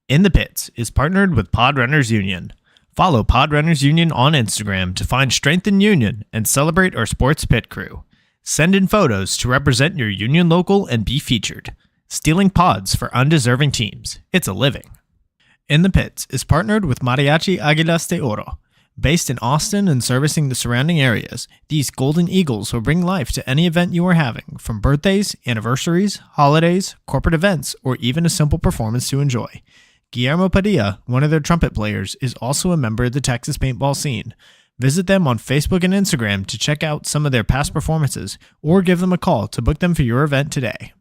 In the Pits is partnered with Podrunners Union. Follow Podrunners Union on Instagram to find strength in union and celebrate our sports pit crew. Send in photos to represent your union local and be featured. Stealing pods for undeserving teams. It's a living. In the Pits is partnered with Mariachi Águilas de Oro. Based in Austin and servicing the surrounding areas, these golden eagles will bring life to any event you are having, from birthdays, anniversaries, holidays, corporate events, or even a simple performance to enjoy. Guillermo Padilla, one of their trumpet players, is also a member of the Texas paintball scene. Visit them on Facebook and Instagram to check out some of their past performances, or give them a call to book them for your event today.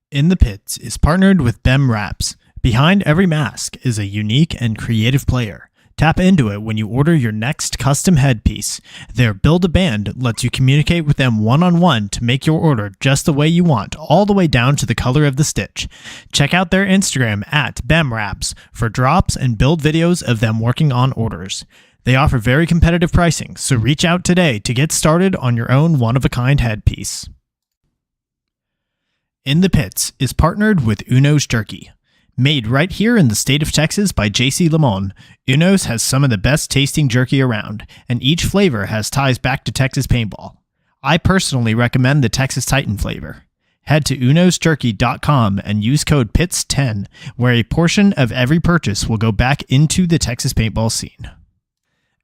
In the Pits is partnered with BEM Wraps. Behind every mask is a unique and creative player. Tap into it when you order your next custom headpiece. Their Build-A-Band lets you communicate with them one-on-one to make your order just the way you want, all the way down to the color of the stitch. Check out their Instagram at BEMWraps for drops and build videos of them working on orders. They offer very competitive pricing, so reach out today to get started on your own one-of-a-kind headpiece. In the Pits is partnered with Uno's Jerky. Made right here in the state of Texas by JC Limon, Uno's has some of the best tasting jerky around, and each flavor has ties back to Texas paintball. I personally recommend the Texas Titan flavor. Head to unosjerky.com and use code PITS10, where a portion of every purchase will go back into the Texas paintball scene.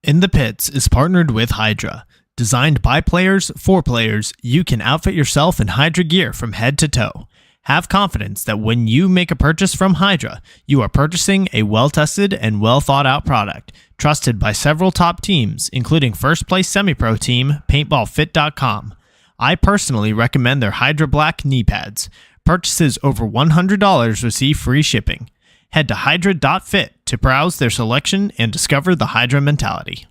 In the Pits is partnered with Hydra. Designed by players for players, you can outfit yourself in Hydra gear from head to toe. Have confidence that when you make a purchase from Hydra, you are purchasing a well-tested and well-thought-out product, trusted by several top teams, including first-place semi-pro team PaintballFit.com. I personally recommend their Hydra Black knee pads. Purchases over $100 receive free shipping. Head to hydra.fit to browse their selection and discover the Hydra mentality.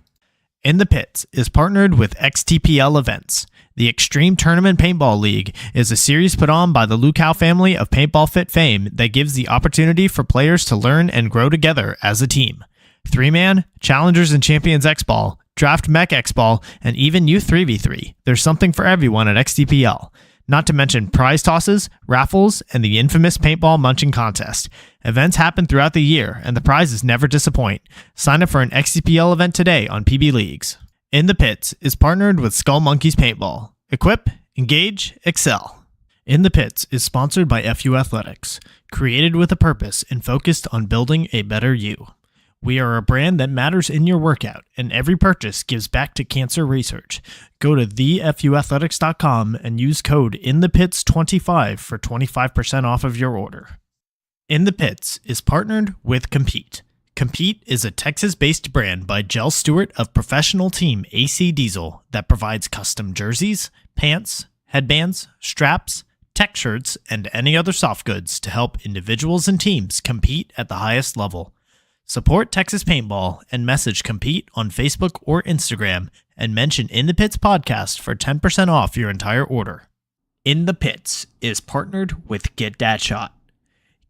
In the Pits is partnered with XTPL Events. The Extreme Tournament Paintball League is a series put on by the Lukow family of Paintball Fit fame that gives the opportunity for players to learn and grow together as a team. 3-man, Challengers and Champions X-Ball, Draft Mech X-Ball, and even Youth 3v3. There's something for everyone at XTPL. Not to mention prize tosses, raffles, and the infamous paintball munching contest. Events happen throughout the year, and the prizes never disappoint. Sign up for an XTPL event today on PB Leagues. In the Pits is partnered with Skull Monkeys Paintball. Equip, engage, excel. In the Pits is sponsored by FU Athletics, created with a purpose and focused on building a better you. We are a brand that matters in your workout, and every purchase gives back to cancer research. Go to thefuathletics.com and use code INTHEPITS25 for 25% off of your order. In the Pits is partnered with Compete. Compete is a Texas-based brand by Jell Stewart of professional team AC Diesel that provides custom jerseys, pants, headbands, straps, tech shirts, and any other soft goods to help individuals and teams compete at the highest level. Support Texas Paintball and message Compete on Facebook or Instagram and mention In the Pits Podcast for 10% off your entire order. In the Pits is partnered with Get Dat Shot.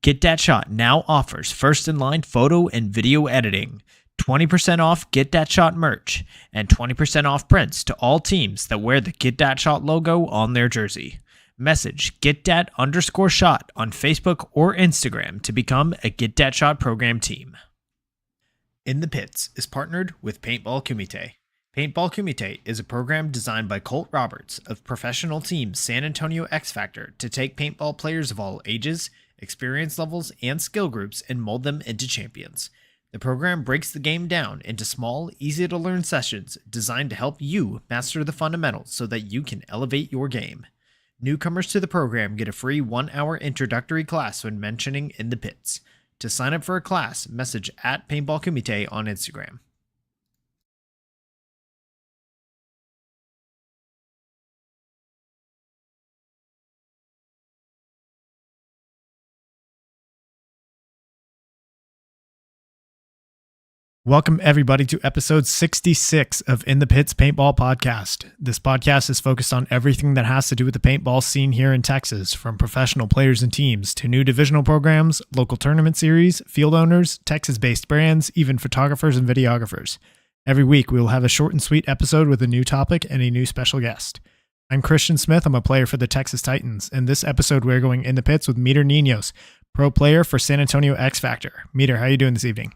Get Dat Shot now offers first-in-line photo and video editing, 20% off Get Dat Shot merch, and 20% off prints to all teams that wear the Get Dat Shot logo on their jersey. Message GetDat_shot on Facebook or Instagram to become a Get Dat Shot program team. In the Pits is partnered with Paintball Kumite. Paintball Kumite is a program designed by Colt Roberts of professional team San Antonio X Factor to take paintball players of all ages, experience levels, and skill groups and mold them into champions. The program breaks the game down into small, easy-to-learn sessions designed to help you master the fundamentals so that you can elevate your game. Newcomers to the program get a free 1-hour introductory class when mentioning In the Pits. To sign up for a class, message at Paintball Kumite on Instagram. Welcome, everybody, to episode 66 of In the Pits Paintball Podcast. This podcast is focused on everything that has to do with the paintball scene here in Texas, from professional players and teams to new divisional programs, local tournament series, field owners, Texas-based brands, even photographers and videographers. Every week, we will have a short and sweet episode with a new topic and a new special guest. I'm Christian Smith. I'm a player for the Texas Titans. In this episode, we're going in the pits with Meter Ninios, pro player for San Antonio X Factor. Meter, how you doing this evening?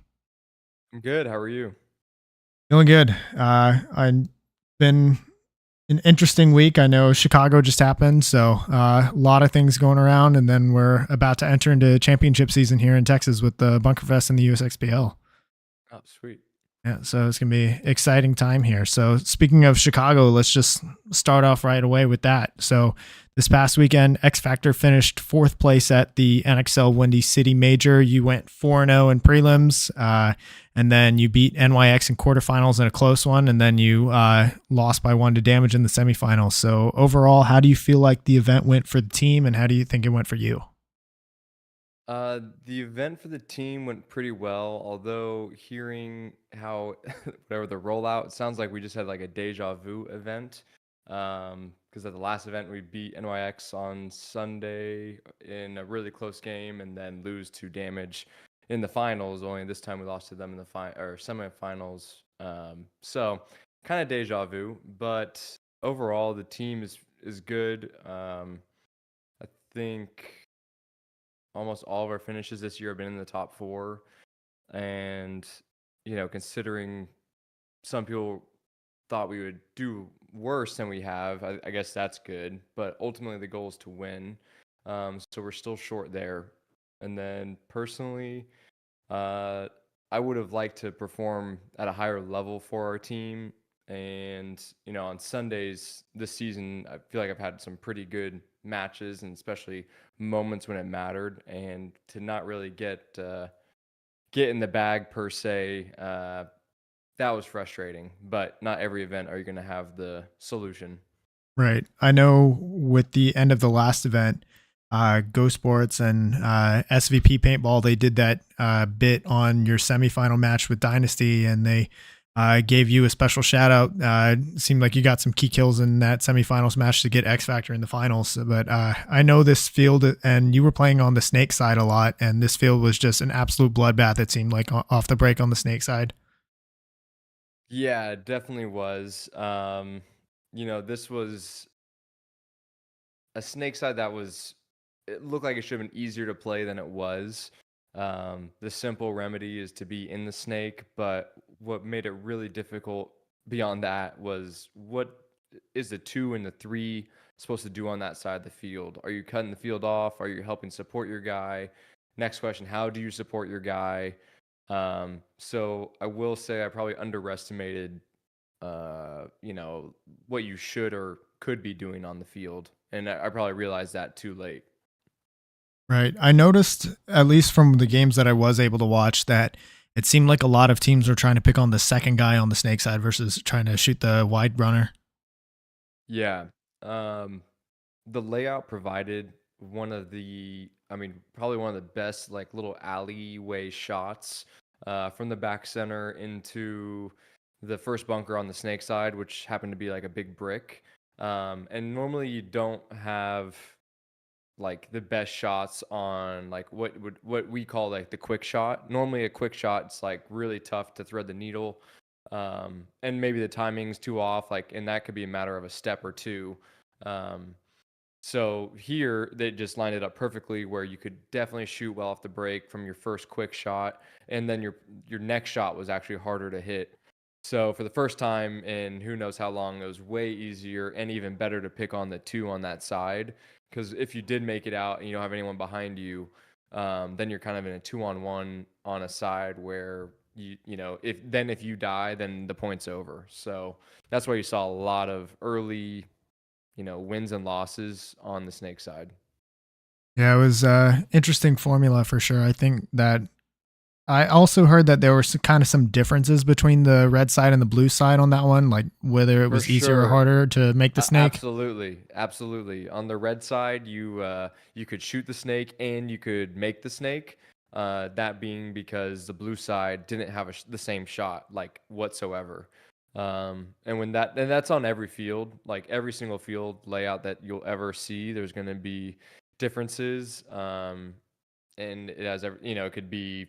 I'm good. How are you? Feeling good. I've been an interesting week. I know Chicago just happened, so a lot of things going around, and then we're about to enter into championship season here in Texas with the Bunker Fest and the USXPL. Oh, sweet. Yeah, so it's gonna be exciting time here. So speaking of Chicago, let's just start off right away with that. So this past weekend, X Factor finished fourth place at the NXL Windy City Major. You went 4-0 in prelims, and then you beat NYX in quarterfinals in a close one, and then you lost by 1 to Damage in the semifinals. So overall, how do you feel like the event went for the team, and how do you think it went for you? The event for the team went pretty well, although hearing how whatever the rollout, it sounds like we just had like a deja vu event. Because at the last event we beat NYX on Sunday in a really close game and then lose to Damage in the finals. Only this time we lost to them in the semifinals. So kind of deja vu, but overall the team is good. I think almost all of our finishes this year have been in the top four. And, considering some people thought we would do worse than we have, I guess that's good. But ultimately, the goal is to win. So we're still short there. And then personally, uh, I would have liked to perform at a higher level for our team. And, on Sundays this season, I feel like I've had some pretty good matches and especially moments when it mattered. And to not really get in the bag per se, that was frustrating. But not every event are you going to have the solution. Right. I know with the end of the last event, Go Sports and SVP Paintball, they did that bit on your semifinal match with Dynasty, and they gave you a special shout out. Seemed like you got some key kills in that semifinals match to get X Factor in the finals. But I know this field, and you were playing on the Snake side a lot, and this field was just an absolute bloodbath. It seemed like off the break on the Snake side. Yeah, it definitely was. This was a snake side that it looked like it should have been easier to play than it was. The simple remedy is to be in the snake, but what made it really difficult beyond that was what is the 2 and the 3 supposed to do on that side of the field? Are you cutting the field off? Are you helping support your guy? Next question, how do you support your guy? So I will say I probably underestimated what you should or could be doing on the field. And I probably realized that too late. Right. I noticed, at least from the games that I was able to watch, that it seemed like a lot of teams were trying to pick on the second guy on the Snake side versus trying to shoot the wide runner. Yeah. The layout provided probably one of the best like little alleyway shots from the back center into the first bunker on the snake side, which happened to be like a big brick. And normally you don't have like the best shots on like what we call like the quick shot. Normally a quick shot, it's like really tough to thread the needle. And maybe the timing's too off, like, and that could be a matter of a step or two. Um, so here they just lined it up perfectly where you could definitely shoot well off the break from your first quick shot, and then your next shot was actually harder to hit. So for the first time in who knows how long, it was way easier and even better to pick on the 2 on that side. Because if you did make it out and you don't have anyone behind you, then you're kind of in a 2-on-1 on a side where if you die, then the point's over. So that's why you saw a lot of early wins and losses on the snake side. Yeah, it was interesting formula for sure. I think that I also heard that there were kind of some differences between the red side and the blue side on that one, like whether it For was easier or sure. harder to make the snake. Absolutely. Absolutely. On the red side, you could shoot the snake and you could make the snake. That being because the blue side didn't have the same shot like whatsoever. And that's on every field, like every single field layout that you'll ever see, there's going to be differences. And it has it could be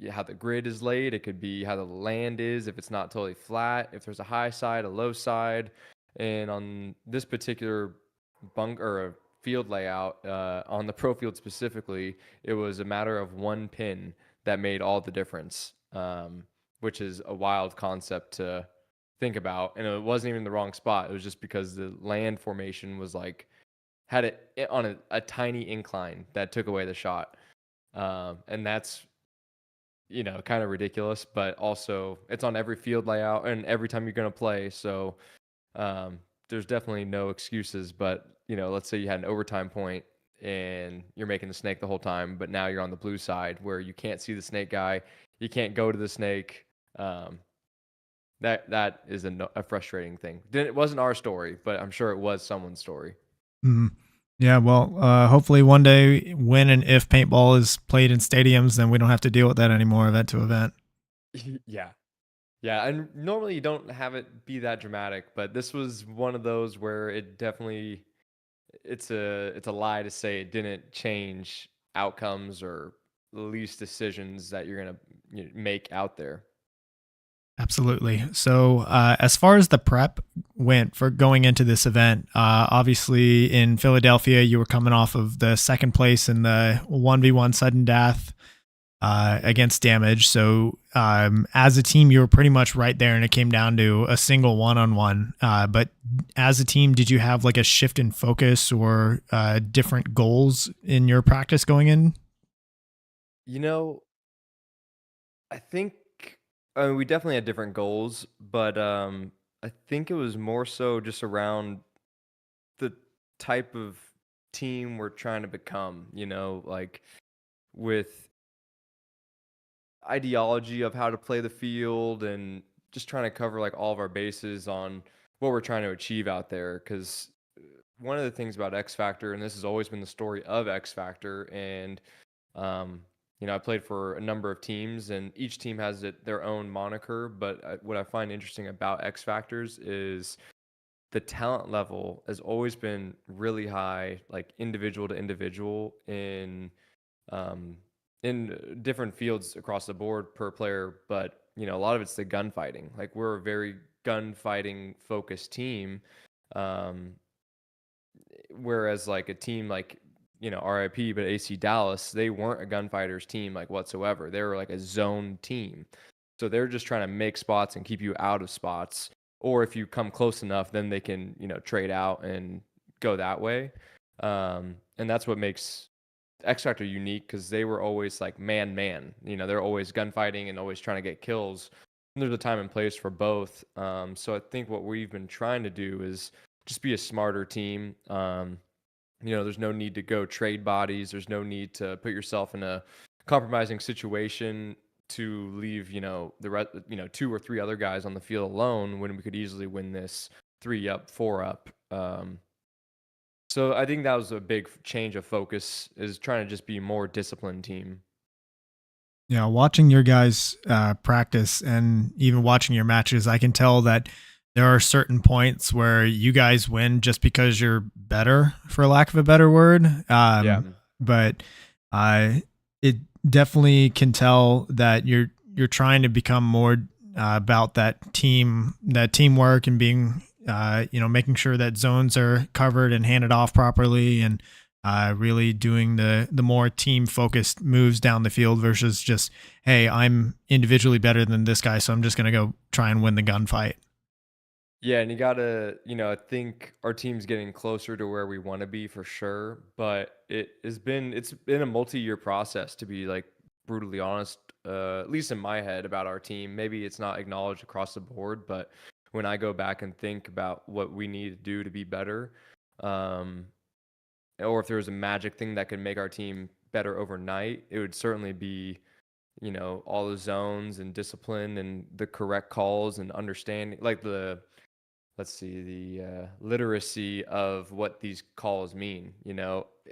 how the grid is laid. It could be how the land is, if it's not totally flat, if there's a high side, a low side. And on this particular field layout, on the pro field specifically, it was a matter of one pin that made all the difference, which is a wild concept to think about. And it wasn't even the wrong spot. It was just because the land formation was like had it on a tiny incline that took away the shot. And that's, kind of ridiculous, but also it's on every field layout and every time you're going to play. So there's definitely no excuses. But, let's say you had an overtime point and you're making the snake the whole time, but now you're on the blue side where you can't see the snake guy. You can't go to the snake. That is a frustrating thing. It wasn't our story, but I'm sure it was someone's story. Mm. Yeah, well, hopefully one day when and if paintball is played in stadiums, then we don't have to deal with that anymore, event to event. Yeah. Yeah, and normally you don't have it be that dramatic, but this was one of those where it definitely it's a lie to say it didn't change outcomes or at least decisions that you're gonna make out there. Absolutely. So, as far as the prep went for going into this event, obviously in Philadelphia, you were coming off of the second place in the 1v1 sudden death against Damage. So, as a team, you were pretty much right there, and it came down to a single one-on-one. But as a team, did you have like a shift in focus or different goals in your practice going in? You know, I think we definitely had different goals, but I think it was more so just around the type of team we're trying to become, like with ideology of how to play the field and just trying to cover like all of our bases on what we're trying to achieve out there. Because one of the things about X Factor, and this has always been the story of X Factor, and um, I played for a number of teams, and each team has their own moniker. But what I find interesting about X Factors is the talent level has always been really high, like individual to individual um, in different fields across the board per player. But a lot of it's the gunfighting. Like we're a very gunfighting focused team, um, whereas like a team like RIP, but AC Dallas, they weren't a gunfighters team like whatsoever. They were like a zone team. So they're just trying to make spots and keep you out of spots. Or if you come close enough, then they can, trade out and go that way. And that's what makes X Factor unique because they were always like man. They're always gunfighting and always trying to get kills. And there's a time and place for both. So I think what we've been trying to do is just be a smarter team. There's no need to go trade bodies. There's no need to put yourself in a compromising situation to leave, two or three other guys on the field alone when we could easily win this 3 up, 4 up. So I think that was a big change of focus, is trying to just be a more disciplined team. Yeah, watching your guys practice and even watching your matches, I can tell that there are certain points where you guys win just because you're better, for lack of a better word. Yeah. But it definitely can tell that you're trying to become more about that teamwork, and being making sure that zones are covered and handed off properly, and really doing the more team focused moves down the field versus just, hey, I'm individually better than this guy, so I'm just gonna go try and win the gunfight. Yeah, and you gotta, I think our team's getting closer to where we want to be for sure. But it's been a multi-year process, to be like brutally honest. At least in my head about our team. Maybe it's not acknowledged across the board, but when I go back and think about what we need to do to be better, um, or if there was a magic thing that could make our team better overnight, it would certainly be, all the zones and discipline and the correct calls and understanding, like the let's see, the literacy of what these calls mean,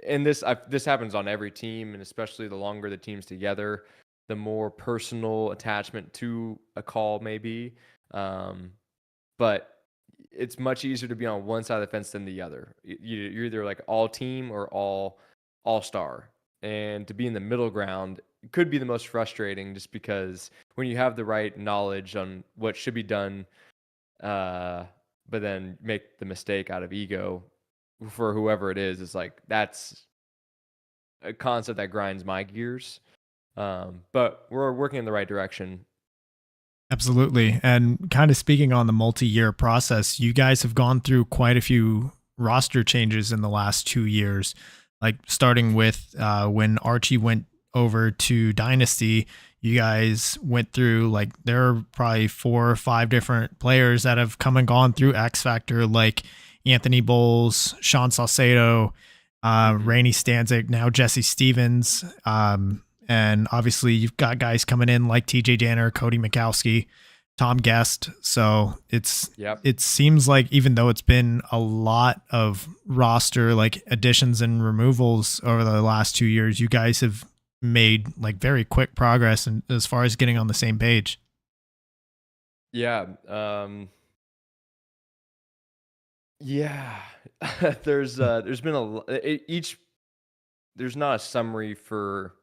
and this happens on every team, and especially the longer the team's together, the more personal attachment to a call maybe. But it's much easier to be on one side of the fence than the other. You're either like all team or all star, and to be in the middle ground could be the most frustrating, just because when you have the right knowledge on what should be done, but then make the mistake out of ego, for whoever it is like that's a concept that grinds my gears. But we're working in the right direction. Absolutely. And kind of speaking on the multi-year process, you guys have gone through quite a few roster changes in the last 2 years, like starting with when Archie went over to Dynasty. You guys went through, like, there are probably 4 or 5 different players that have come and gone through X Factor, like Anthony Bowles, Sean Saucedo, Rainey Stanzik, now Jesse Stevens. And obviously you've got guys coming in like TJ Danner, Cody Mikowski, Tom Guest. So it seems like, even though it's been a lot of roster like additions and removals over the last 2 years, you guys have made like very quick progress and as far as getting on the same page. Yeah. There's been there's not a summary for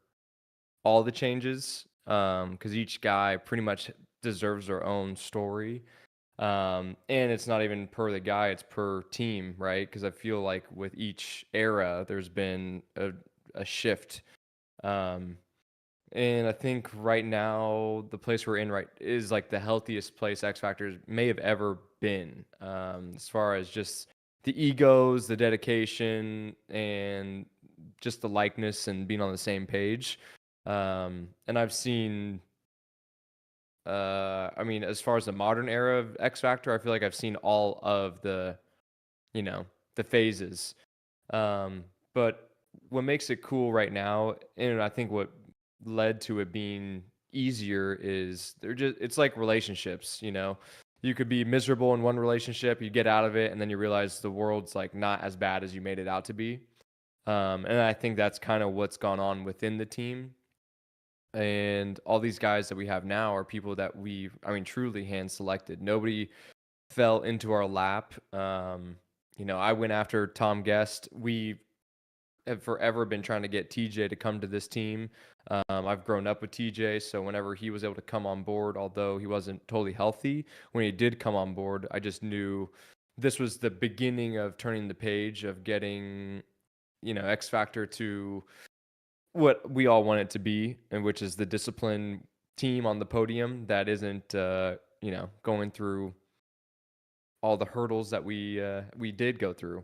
all the changes, because each guy pretty much deserves their own story. And it's not even per the guy, it's per team, right? Because I feel like with each era, there's been a shift. And I think right now, the place we're in is like the healthiest place X Factors may have ever been, as far as just the egos, the dedication, and just the likeness and being on the same page. And I've seen, as far as the modern era of X Factor, I feel like I've seen all of the phases. But what makes it cool right now, and I think what led to it being easier, is it's like relationships. You could be miserable in one relationship, you get out of it, and then you realize the world's like not as bad as you made it out to be. And I think that's kind of what's gone on within the team. And all these guys that we have now are people that truly hand selected. Nobody fell into our lap. I went after Tom Guest. We have forever been trying to get TJ to come to this team. I've grown up with TJ, so whenever he was able to come on board, although he wasn't totally healthy, when he did come on board, I just knew this was the beginning of turning the page of getting, X Factor to what we all want it to be, and which is the disciplined team on the podium that isn't, going through all the hurdles that we did go through.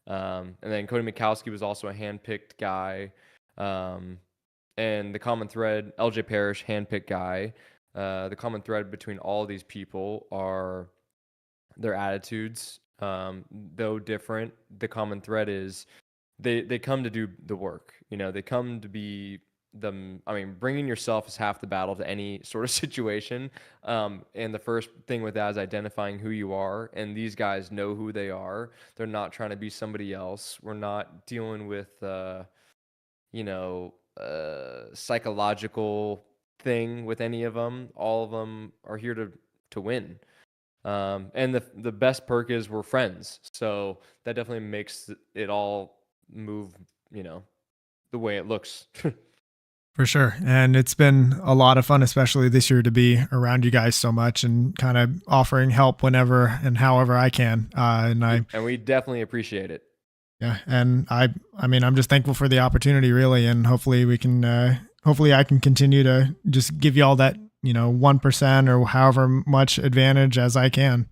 And then Cody Mikowski was also a handpicked guy. And the common thread, LJ Parrish, handpicked guy. The common thread between all these people are their attitudes. Though different, the common thread is they come to do the work. They come to be them. Bringing yourself is half the battle to any sort of situation. And the first thing with that is identifying who you are. And these guys know who they are. They're not trying to be somebody else. We're not dealing with, psychological thing with any of them. All of them are here to win. And the best perk is we're friends. So that definitely makes it all move, the way it looks. For sure. And it's been a lot of fun, especially this year, to be around you guys so much and kind of offering help whenever and however I can. And we definitely appreciate it. Yeah. And I'm just thankful for the opportunity, really. And hopefully I can continue to just give you all that, 1% or however much advantage as I can.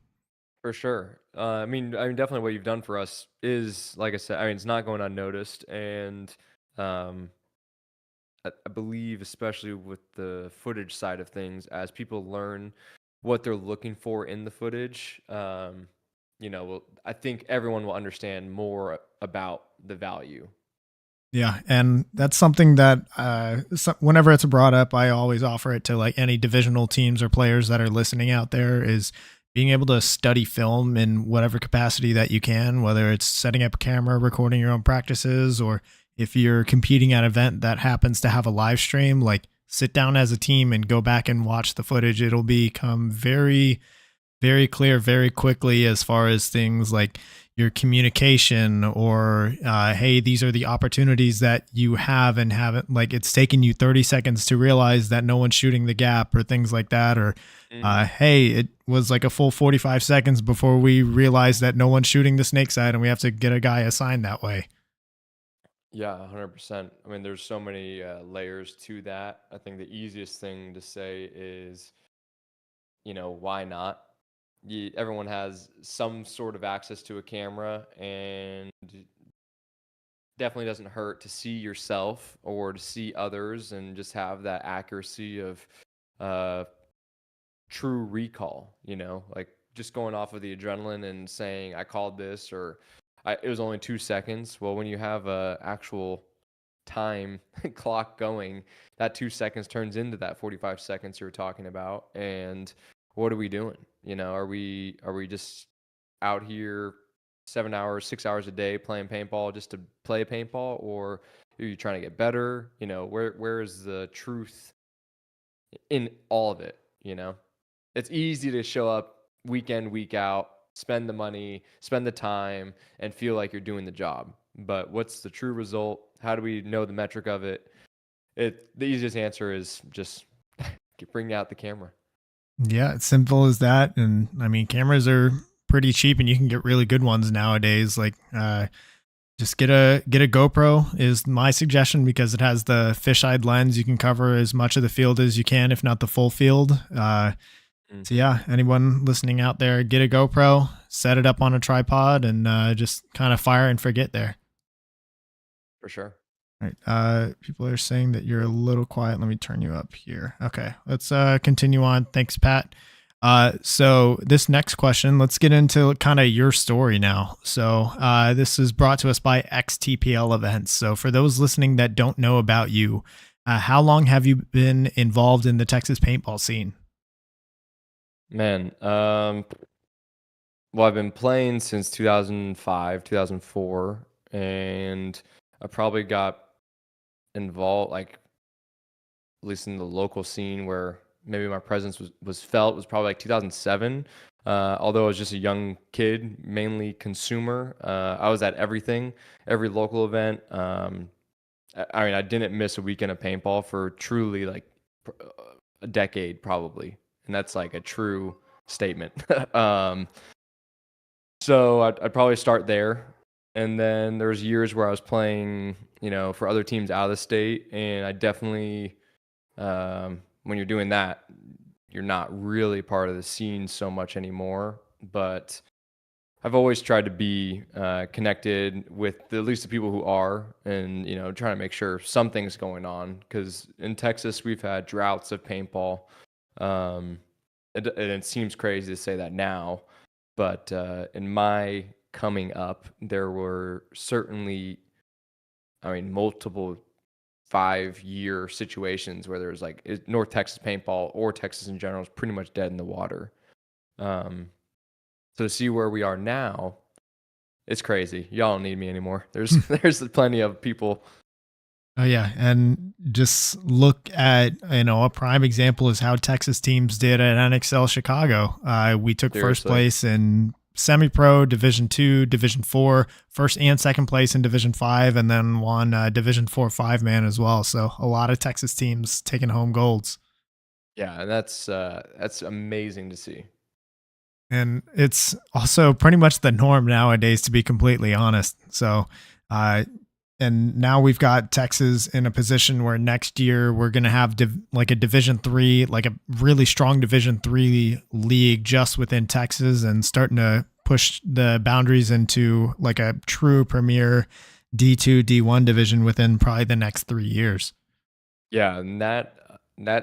For sure. Definitely what you've done for us is, like I said, it's not going unnoticed. And, I believe, especially with the footage side of things, as people learn what they're looking for in the footage, I think everyone will understand more about the value. Yeah, and that's something that whenever it's brought up, I always offer it to like any divisional teams or players that are listening out there, is being able to study film in whatever capacity that you can, whether it's setting up a camera, recording your own practices, or if you're competing at an event that happens to have a live stream, like sit down as a team and go back and watch the footage. It'll become very, very clear very quickly as far as things like, your communication, or hey, these are the opportunities that you have and haven't, like it's taken you 30 seconds to realize that no one's shooting the gap, or things like that, or Hmm. hey, it was like a full 45 seconds before we realized that no one's shooting the snake side and we have to get a guy assigned that way. Yeah, 100%. I mean, there's so many layers to that. I think the easiest thing to say is, why not? Everyone has some sort of access to a camera, and definitely doesn't hurt to see yourself or to see others and just have that accuracy of uh, true recall, like just going off of the adrenaline and saying, I called this, or it was only 2 seconds. Well, when you have a actual time clock going, that 2 seconds turns into that 45 seconds you were talking about. And what are we doing? Are we just out here 7 hours, 6 hours a day playing paintball just to play paintball, or are you trying to get better? Where is the truth in all of it? It's easy to show up week in, week out, spend the money, spend the time, and feel like you're doing the job. But what's the true result? How do we know the metric of it? The easiest answer is just bring out the camera. Yeah, it's simple as that. And I mean, cameras are pretty cheap and you can get really good ones nowadays. Like, just get a GoPro is my suggestion, because it has the fisheye lens. You can cover as much of the field as you can, if not the full field. Mm, So yeah, anyone listening out there, get a GoPro, set it up on a tripod, and just kind of fire and forget there. for sure. All right. People are saying that you're a little quiet. Let me turn you up here. Okay. Let's continue on. Thanks, Pat. So this next question, let's get into kind of your story now. So this is brought to us by XTPL Events. So for those listening that don't know about you, how long have you been involved in the Texas paintball scene? Man, well, I've been playing since 2005, 2004, and I probably got involved, like, at least in the local scene where maybe my presence was felt, was probably like 2007. Although I was just a young kid, mainly consumer, I was at everything, every local event. I mean, I didn't miss a weekend of paintball for truly like a decade, probably, and that's like a true statement. So I'd probably start there, and then there's years where I was playing, for other teams out of the state, and I definitely, when you're doing that, you're not really part of the scene so much anymore. But I've always tried to be connected with at least the people who are, and trying to make sure something's going on. Because in Texas, we've had droughts of paintball. Um, and it seems crazy to say that now, but in my coming up, there were certainly, I mean, multiple 5-year situations where there's like North Texas paintball or Texas in general is pretty much dead in the water. Um, so to see where we are now, it's crazy. Y'all don't need me anymore. There's there's plenty of people. Oh yeah, and just look at, a prime example is how Texas teams did at NXL Chicago. We took first Seriously. place in semi-pro, Division Two, Division Four, first and second place in Division Five, and then won Division Four 5-man as well. So a lot of Texas teams taking home golds. Yeah, and that's amazing to see. And it's also pretty much the norm nowadays, to be completely honest. So, uh, and now we've got Texas in a position where next year we're going to have like a Division Three, like a really strong Division Three league just within Texas, and starting to push the boundaries into like a true premier D2, D1 division within probably the next 3 years. Yeah, and that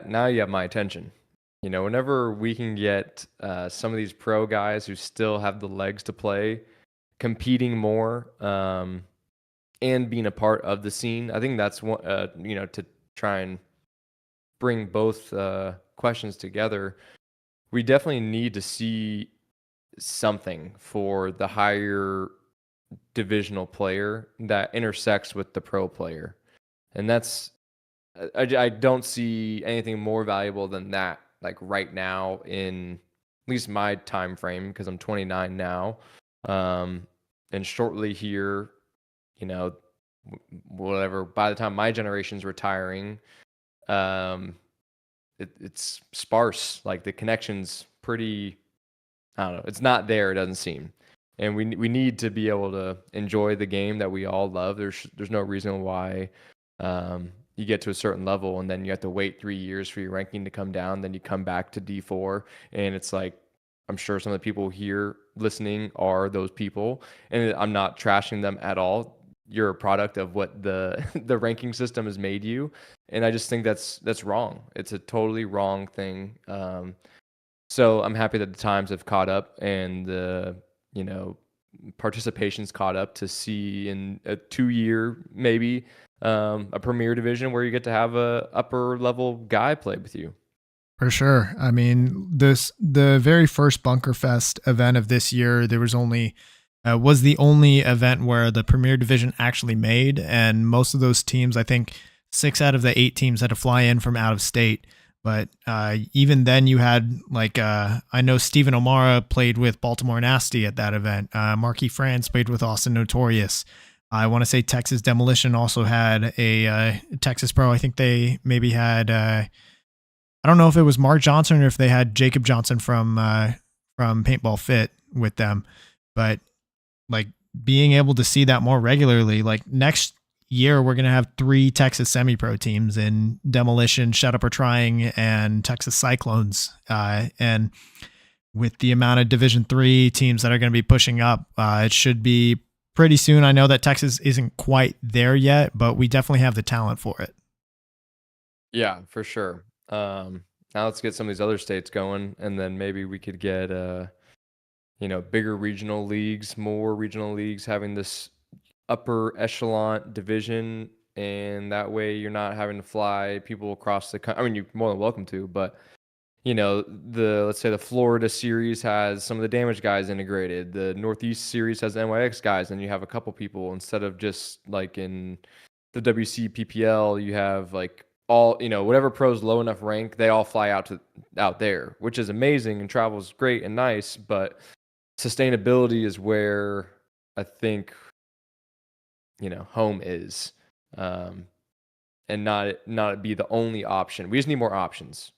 now you have my attention. Whenever we can get some of these pro guys who still have the legs to play, competing more, and being a part of the scene, I think that's one. To try and bring both questions together, we definitely need to see something for the higher divisional player that intersects with the pro player, and that's I don't see anything more valuable than that, like right now in at least my time frame, because I'm 29 now. Um, and shortly here, whatever, by the time my generation's retiring, um, it's sparse. Like the connection's pretty, I don't know, it's not there, it doesn't seem. And we need to be able to enjoy the game that we all love. There's no reason why you get to a certain level and then you have to wait 3 years for your ranking to come down. Then you come back to D4, and it's like, I'm sure some of the people here listening are those people, and I'm not trashing them at all. You're a product of what the the ranking system has made you, and I just think that's wrong. It's a totally wrong thing. So I'm happy that the times have caught up and the participation's caught up to see in a 2 year maybe a premier division where you get to have a upper level guy play with you. For sure. I mean, the very first Bunker Fest event of this year, there was the only event where the Premier Division actually made, and most of those teams, I think 6 out of the 8 teams had to fly in from out of state. But even then, you had I know Stephen O'Mara played with Baltimore Nasty at that event. Marquis France played with Austin Notorious. I want to say Texas Demolition also had a Texas Pro. I think they maybe had. I don't know if it was Mark Johnson or if they had Jacob Johnson from Paintball Fit with them, but like being able to see that more regularly, like next year we're going to have 3 Texas semi-pro teams in Demolition, Shut Up or Trying, and Texas Cyclones. And with the amount of Division 3 teams that are going to be pushing up, it should be pretty soon. I know that Texas isn't quite there yet, but we definitely have the talent for it. Yeah, for sure. Now let's get some of these other states going, and then maybe we could get bigger regional leagues, more regional leagues having this upper echelon division, and that way you're not having to fly people across the country. I mean, you're more than welcome to, but let's say the Florida series has some of the damage guys integrated. The Northeast series has NYX guys, and you have a couple people instead of just like in the WC PPL, you have like all, whatever pros low enough rank, they all fly out there, which is amazing and travel's great and nice, but sustainability is where I think home is, and not be the only option. We just need more options.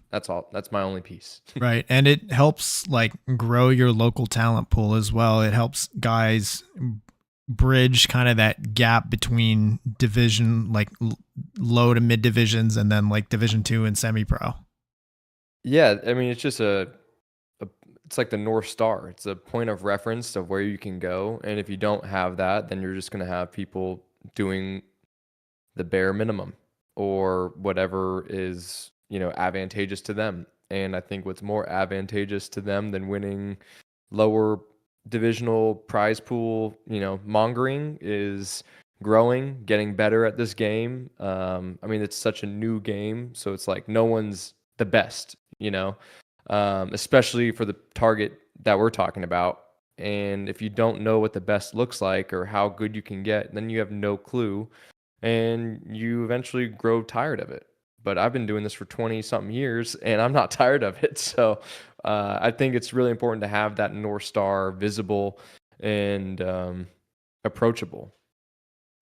That's all. That's my only piece. Right. And it helps like grow your local talent pool as well. It helps guys bridge kind of that gap between division, like low to mid divisions, and then like Division 2 and semi-pro. Yeah, I mean, it's just it's like the North Star. It's a point of reference of where you can go, and if you don't have that, then you're just going to have people doing the bare minimum or whatever is advantageous to them. And I think what's more advantageous to them than winning lower divisional prize pool, mongering is growing, getting better at this game. I mean, it's such a new game, so it's like no one's the best, especially for the target that we're talking about. And if you don't know what the best looks like or how good you can get, then you have no clue, and you eventually grow tired of it. But I've been doing this for 20 something years and I'm not tired of it. So I think it's really important to have that North Star visible and approachable.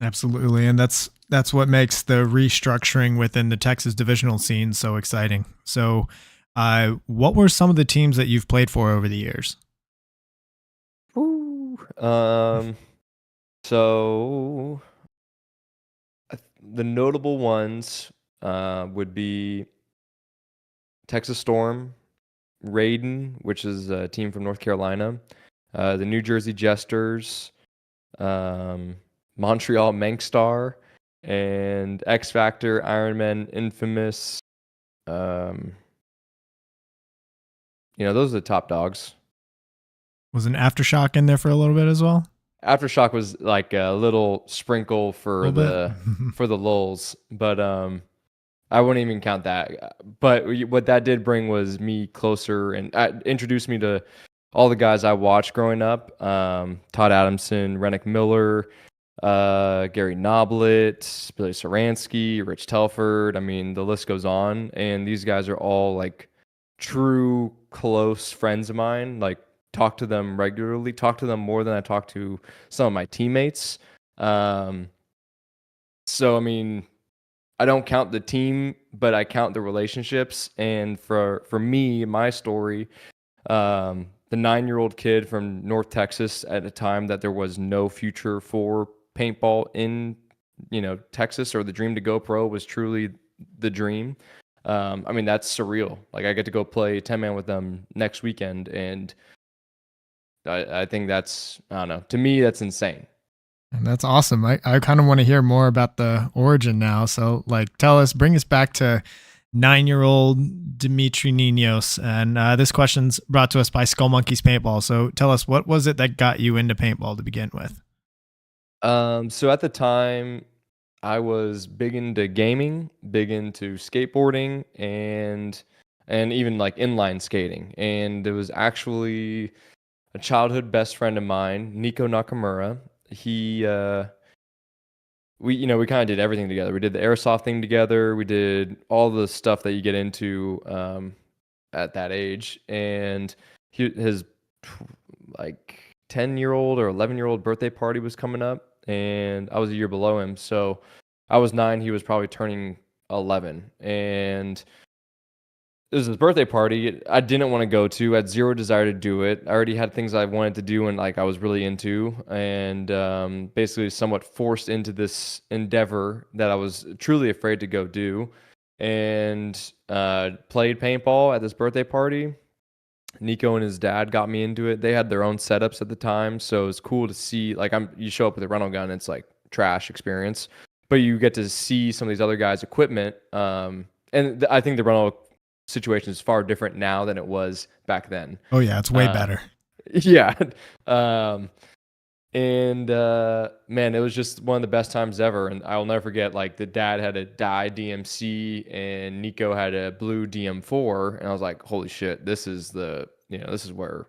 Absolutely. And that's what makes the restructuring within the Texas divisional scene so exciting. So what were some of the teams that you've played for over the years? So the notable ones would be Texas Storm, Raiden, which is a team from North Carolina, the New Jersey Jesters, Montreal Mankstar, and X Factor, Ironman, Infamous. Those are the top dogs. Was an Aftershock in there for a little bit as well? Aftershock was like a little sprinkle for the lulz, but I wouldn't even count that. But what that did bring was me closer and introduced me to all the guys I watched growing up. Todd Adamson, Rennick Miller, Gary Noblet, Billy Saransky, Rich Telford. I mean, the list goes on. And these guys are all like true close friends of mine. Like talk to them regularly, talk to them more than I talk to some of my teammates. So I mean, I don't count the team, but I count the relationships. And for me, my story, the 9-year-old kid from North Texas at a time that there was no future for paintball in, Texas, or the dream to go pro was truly the dream. I mean, that's surreal. Like, I get to go play 10-man with them next weekend, and I think that's, I don't know, to me, that's insane. And that's awesome. I kind of want to hear more about the origin now. So, like, bring us back to 9-year-old Meter Ninios. And this question's brought to us by Skull Monkeys Paintball. So tell us, what was it that got you into paintball to begin with? So at the time, I was big into gaming, big into skateboarding, and even like inline skating. And it was actually a childhood best friend of mine, Nico Nakamura. We kind of did everything together. We did the airsoft thing together. We did all the stuff that you get into at that age. And his like 10-year-old or 11-year-old birthday party was coming up, and I was a year below him. So I was 9, he was probably turning 11, and it was his birthday party. I didn't want to go to. I had zero desire to do it. I already had things I wanted to do and like I was really into, and basically somewhat forced into this endeavor that I was truly afraid to go do, and played paintball at this birthday party. Nico and his dad got me into it. They had their own setups at the time, so it was cool to see. Like, you show up with a rental gun, it's like trash experience, but you get to see some of these other guys' equipment. And I think the rental situation is far different now than it was back then. Oh yeah, it's way better. Yeah. And man, it was just one of the best times ever. And I'll never forget, like, the dad had a dye DMC and Nico had a blue DM4, and I was like, holy shit, this is where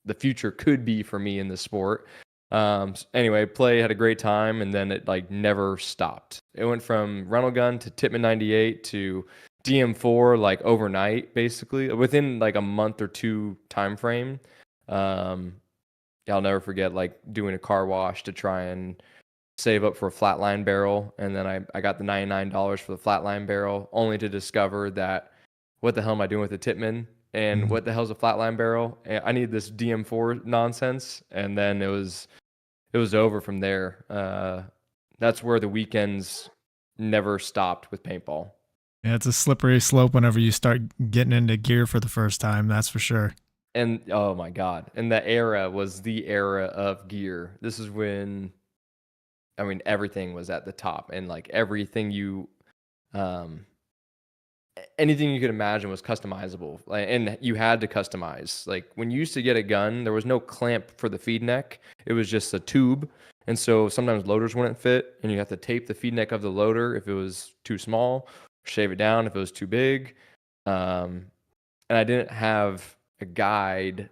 the future could be for me in the sport. Anyway, had a great time, and then it like never stopped. It went from rental gun to Tippmann 98 to DM4 like overnight, basically within like a month or two time frame. I'll never forget like doing a car wash to try and save up for a flatline barrel, and then I got the $99 for the flatline barrel, only to discover that, what the hell am I doing with the Tippmann, and what the hell's a flatline barrel? And I need this DM4 nonsense, and then it was over from there. That's where the weekends never stopped with paintball. Yeah, it's a slippery slope whenever you start getting into gear for the first time, that's for sure. And oh my God. And that era was the era of gear. This is when, I mean, everything was at the top, and like everything anything you could imagine was customizable, and you had to customize. Like, when you used to get a gun, there was no clamp for the feed neck. It was just a tube. And so sometimes loaders wouldn't fit, and you have to tape the feed neck of the loader if it was too small, shave it down if it was too big. And I didn't have a guide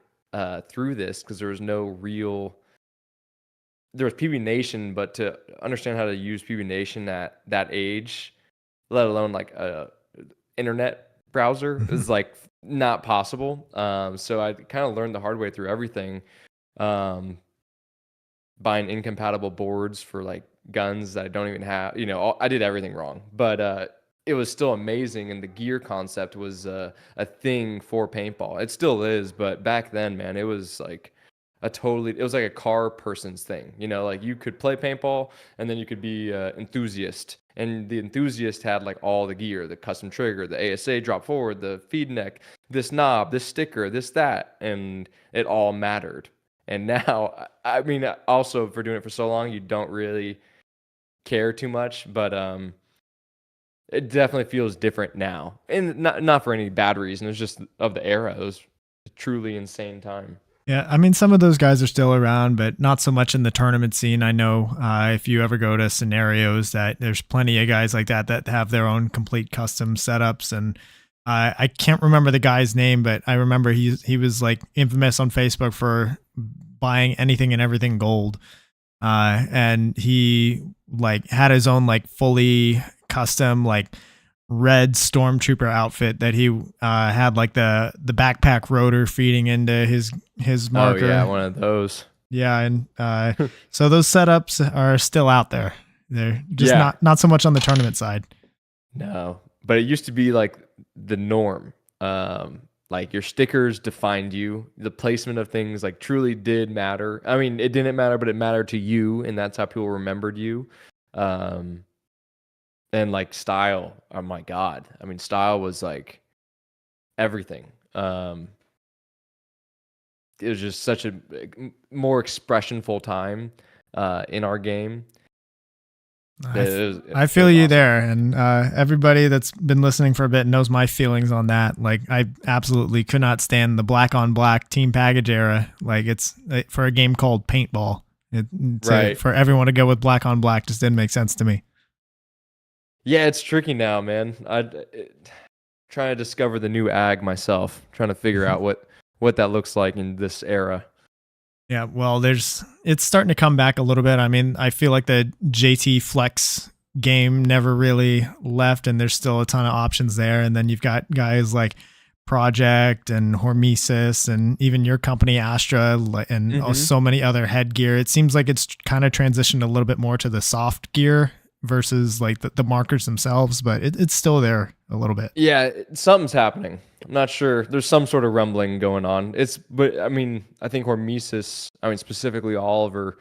through this, because there was PB Nation, but to understand how to use PB Nation at that age, let alone like a internet browser, is like not possible. So I kind of learned the hard way through everything, buying incompatible boards for like guns that I don't even have. I did everything wrong, but it was still amazing, and the gear concept was a thing for paintball. It still is, but back then, man, it was like it was like a car person's thing. Like, you could play paintball, and then you could be an enthusiast, and the enthusiast had like all the gear: the custom trigger, the ASA drop forward, the feed neck, this knob, this sticker, this, that, and it all mattered. And now, I mean, also for doing it for so long, you don't really care too much, but it definitely feels different now, and not for any bad reason. It's just of the era. It was a truly insane time. Yeah, I mean, some of those guys are still around, but not so much in the tournament scene. I know if you ever go to scenarios, that there's plenty of guys like that have their own complete custom setups. And I can't remember the guy's name, but I remember he was like infamous on Facebook for buying anything and everything gold. And he like had his own like fully custom like red stormtrooper outfit that he had like the backpack rotor feeding into his marker. Oh yeah, one of those. Yeah, and so those setups are still out there. They're just not so much on the tournament side. No, but it used to be like the norm. Like your stickers defined you. The placement of things like truly did matter. I mean, it didn't matter, but it mattered to you, and that's how people remembered you. And like style, oh my God. I mean, style was like everything. It was just such a more expressionful time in our game. I feel you awesome there, and everybody that's been listening for a bit knows my feelings on that. Like, I absolutely could not stand the black on black team package era. Like, it's for a game called Paintball. Right. For everyone to go with black on black just didn't make sense to me. Yeah, it's tricky now, man. Trying to discover the new ag myself, trying to figure out what that looks like in this era. Yeah, well, it's starting to come back a little bit. I mean, I feel like the JT Flex game never really left, and there's still a ton of options there. And then you've got guys like Project and Hormesis, and even your company Astra, and so many other headgear. It seems like it's kind of transitioned a little bit more to the soft gear versus like the markers themselves, but it's still there a little bit. Yeah, something's happening. I'm not sure. There's some sort of rumbling going on. But I mean, I think Hormesis, specifically Oliver,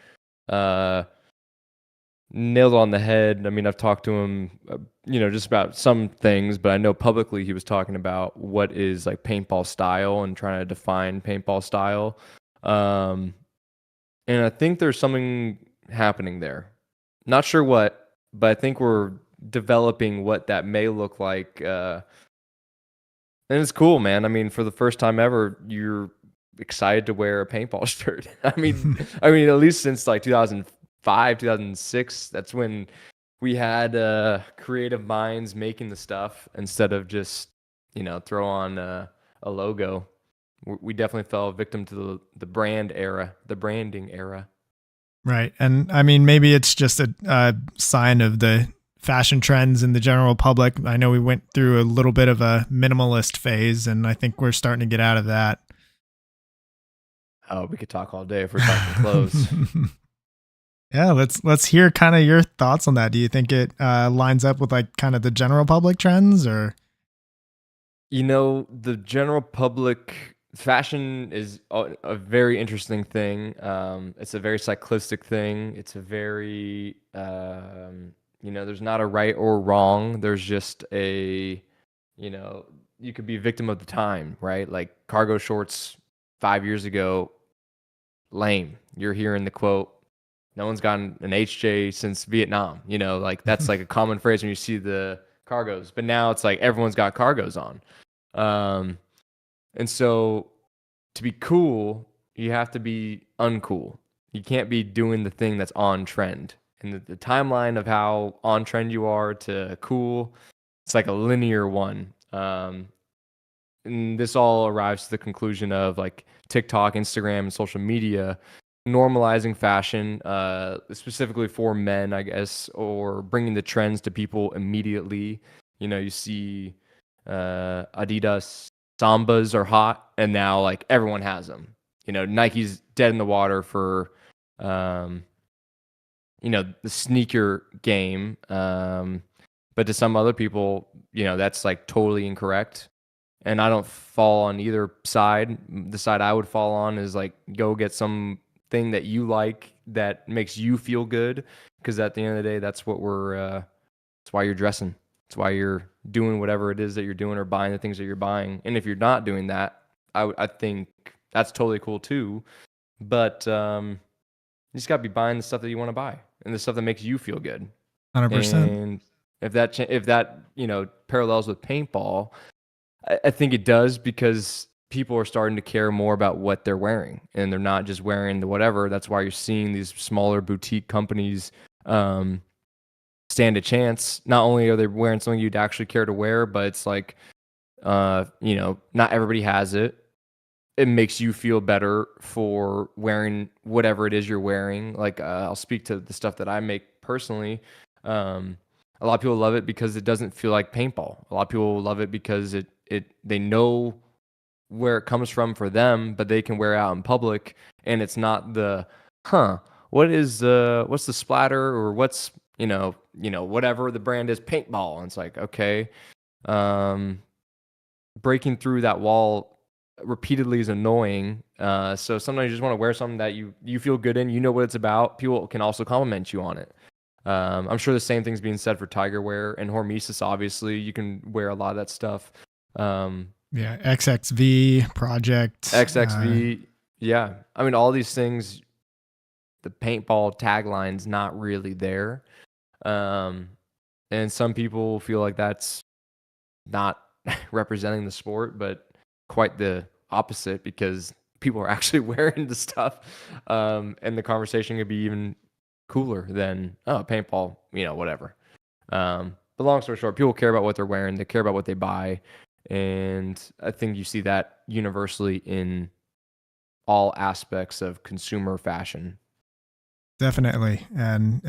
nailed on the head. I mean, I've talked to him, just about some things, but I know publicly he was talking about what is like paintball style and trying to define paintball style. And I think there's something happening there. Not sure what, but I think we're developing what that may look like. And it's cool, man. I mean, for the first time ever, you're excited to wear a paintball shirt. I mean, at least since like 2005, 2006, that's when we had creative minds making the stuff instead of just, throw on a logo. We definitely fell victim to the brand era, the branding era. Right. And I mean, maybe it's just a sign of the fashion trends in the general public. I know we went through a little bit of a minimalist phase, and I think we're starting to get out of that. Oh, we could talk all day if we're talking clothes. Yeah, let's hear kind of your thoughts on that. Do you think it lines up with like kind of the general public trends, or? The general public fashion is a very interesting thing. It's a very cyclistic thing. It's a very there's not a right or wrong. There's just you could be a victim of the time, right? Like cargo shorts 5 years ago, lame. You're hearing the quote, no one's gotten an HJ since Vietnam. Like that's like a common phrase when you see the cargos. But now it's like everyone's got cargos on. And so to be cool, you have to be uncool. You can't be doing the thing that's on trend. And the timeline of how on trend you are to cool, it's like a linear one. And this all arrives to the conclusion of like TikTok, Instagram, and social media normalizing fashion, specifically for men, I guess, or bringing the trends to people immediately. You see Adidas Sambas are hot, and now like everyone has them. Nike's dead in the water for the sneaker game. But to some other people, that's like totally incorrect. And I don't fall on either side. The side I would fall on is like, go get something that you like that makes you feel good. Because at the end of the day, that's why you're dressing. It's why you're doing whatever it is that you're doing or buying the things that you're buying. And if you're not doing that, I think that's totally cool too. But you just got to be buying the stuff that you want to buy and the stuff that makes you feel good. 100%. And if that parallels with paintball, I think it does, because people are starting to care more about what they're wearing, and they're not just wearing the whatever. That's why you're seeing these smaller boutique companies stand a chance. Not only are they wearing something you'd actually care to wear, but it's like, not everybody has it. It makes you feel better for wearing whatever it is you're wearing. Like, I'll speak to the stuff that I make personally. A lot of people love it because it doesn't feel like paintball. A lot of people love it because they know where it comes from for them, but they can wear it out in public, and it's not the what's the splatter, or what's whatever the brand is, paintball. And it's like, okay, um, breaking through that wall repeatedly is annoying. So sometimes you just want to wear something that you feel good in. You know what it's about. People can also compliment you on it. I'm sure the same thing's being said for Tiger Wear and Hormesis. Obviously, you can wear a lot of that stuff. Yeah, XXV Project, XXV, yeah. I mean, all these things. The paintball tagline's not really there, and some people feel like that's not representing the sport, but quite the opposite, because people are actually wearing the stuff, and the conversation could be even cooler than, oh, paintball, whatever. But long story short, people care about what they're wearing, they care about what they buy, and I think you see that universally in all aspects of consumer fashion. definitely. And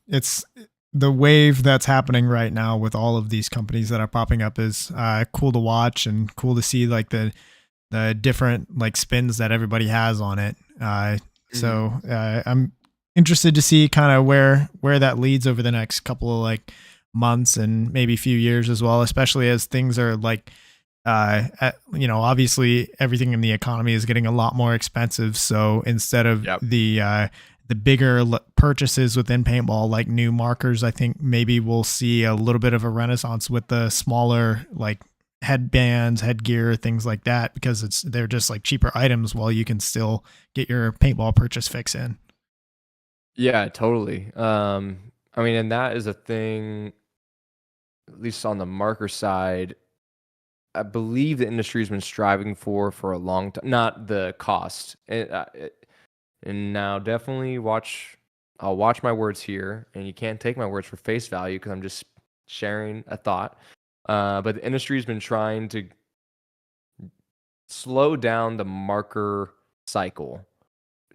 it's the wave that's happening right now with all of these companies that are popping up is cool to watch and cool to see, like the different like spins that everybody has on it. So I'm interested to see kind of where that leads over the next couple of like months and maybe a few years as well, especially as things are like obviously everything in the economy is getting a lot more expensive. So instead of the bigger purchases within paintball, like new markers, I think maybe we'll see a little bit of a renaissance with the smaller like headbands, headgear, things like that, because they're just like cheaper items while you can still get your paintball purchase fix in. Yeah, totally. I mean, and that is a thing, at least on the marker side, I believe the industry has been striving for a long time. Not the cost. And now definitely I'll watch my words here, and you can't take my words for face value because I'm just sharing a thought. But the industry has been trying to slow down the marker cycle,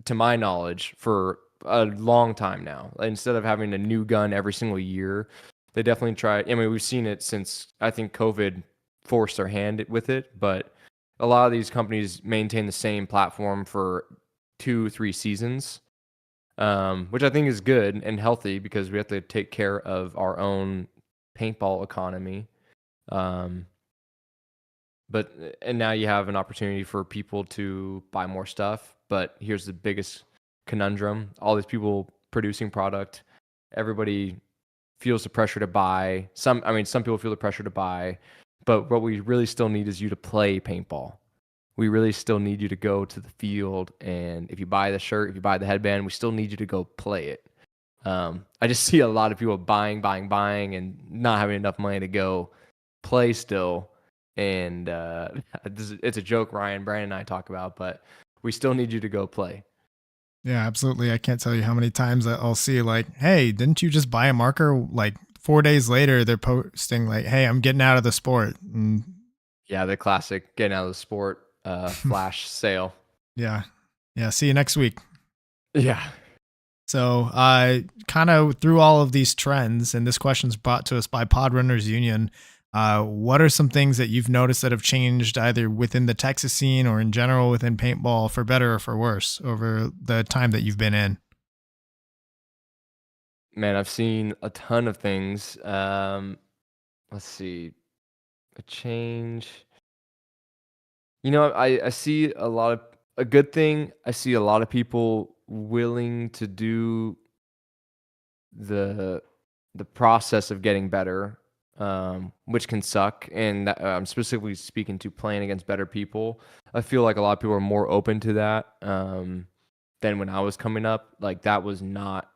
to my knowledge, for a long time now. Instead of having a new gun every single year, they definitely try. I mean, we've seen it since, I think, COVID forced their hand with it, but a lot of these companies maintain the same platform for 2-3 seasons, which I think is good and healthy, because we have to take care of our own paintball economy. And now you have an opportunity for people to buy more stuff. But here's the biggest conundrum: all these people producing product, everybody feels the pressure to buy. Some people feel the pressure to buy, but what we really still need is you to play paintball. We really still need you to go to the field, and if you buy the shirt, if you buy the headband, we still need you to go play it. I just see a lot of people buying, and not having enough money to go play still. And it's a joke Ryan, Brandon, and I talk about, but we still need you to go play. Yeah, absolutely. I can't tell you how many times I'll see like, hey, didn't you just buy a marker? Like 4 days later, they're posting like, hey, I'm getting out of the sport. And yeah, the classic getting out of the sport flash sale. Yeah. Yeah. See you next week. Yeah. So, kind of through all of these trends, and this question's brought to us by Podrunners Union. What are some things that you've noticed that have changed either within the Texas scene or in general within paintball, for better or for worse, over the time that you've been in? Man, I've seen a ton of things. Let's see. A change. I see a good thing. I see a lot of people willing to do the process of getting better, which can suck. And I'm specifically speaking to playing against better people. I feel like a lot of people are more open to that than when I was coming up. Like, that was not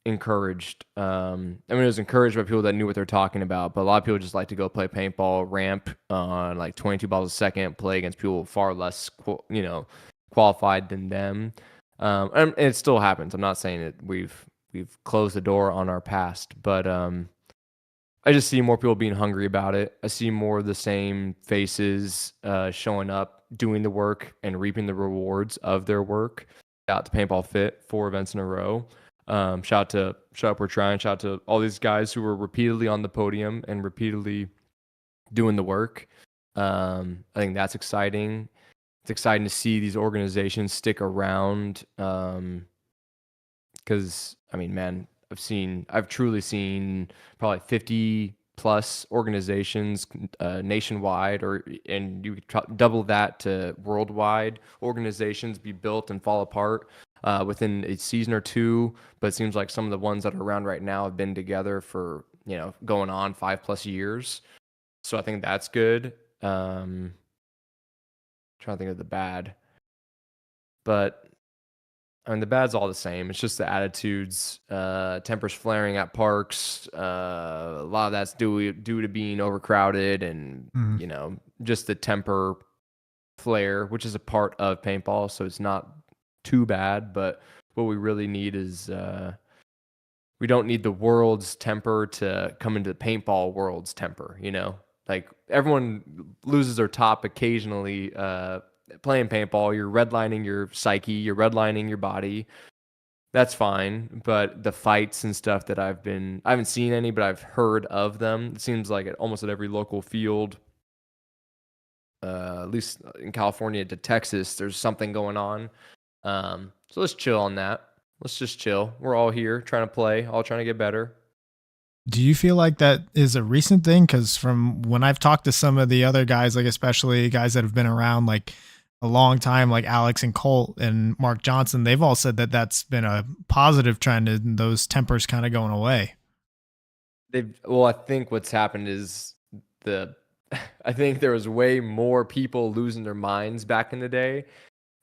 encouraged. It was encouraged by people that knew what they're talking about, but a lot of people just like to go play paintball, ramp on like 22 balls a second, play against people far less, qualified than them. And it still happens. I'm not saying that we've closed the door on our past, but I just see more people being hungry about it. I see more of the same faces showing up, doing the work, and reaping the rewards of their work. Out to Paintball Fit 4 events in a row. Shout out, we're trying. Shout out to all these guys who were repeatedly on the podium and repeatedly doing the work. I think that's exciting. It's exciting to see these organizations stick around. Because I mean, man, I've truly seen probably 50 plus organizations nationwide, and you could double that to worldwide organizations be built and fall apart within a season or two. But it seems like some of the ones that are around right now have been together for going on 5+ years. So I think that's good. Trying to think of the bad, but I mean, the bad's all the same. It's just the attitudes, tempers flaring at parks. A lot of that's due to being overcrowded and, just the temper flare, which is a part of paintball. So it's not too bad. But what we really need is we don't need the world's temper to come into the paintball world's temper, Like everyone loses their top occasionally playing paintball. You're redlining your psyche, you're redlining your body. That's fine. But the fights and stuff that I haven't seen any, but I've heard of them. It seems like almost at every local field, at least in California to Texas, there's something going on. So let's chill on that. Let's just chill. We're all here trying to play, all trying to get better. Do you feel like that is a recent thing? Because from when I've talked to some of the other guys, like especially guys that have been around like a long time, like Alex and Colt and Mark Johnson, they've all said that that's been a positive trend and those tempers kind of going away. Well, I think what's happened is I think there was way more people losing their minds back in the day.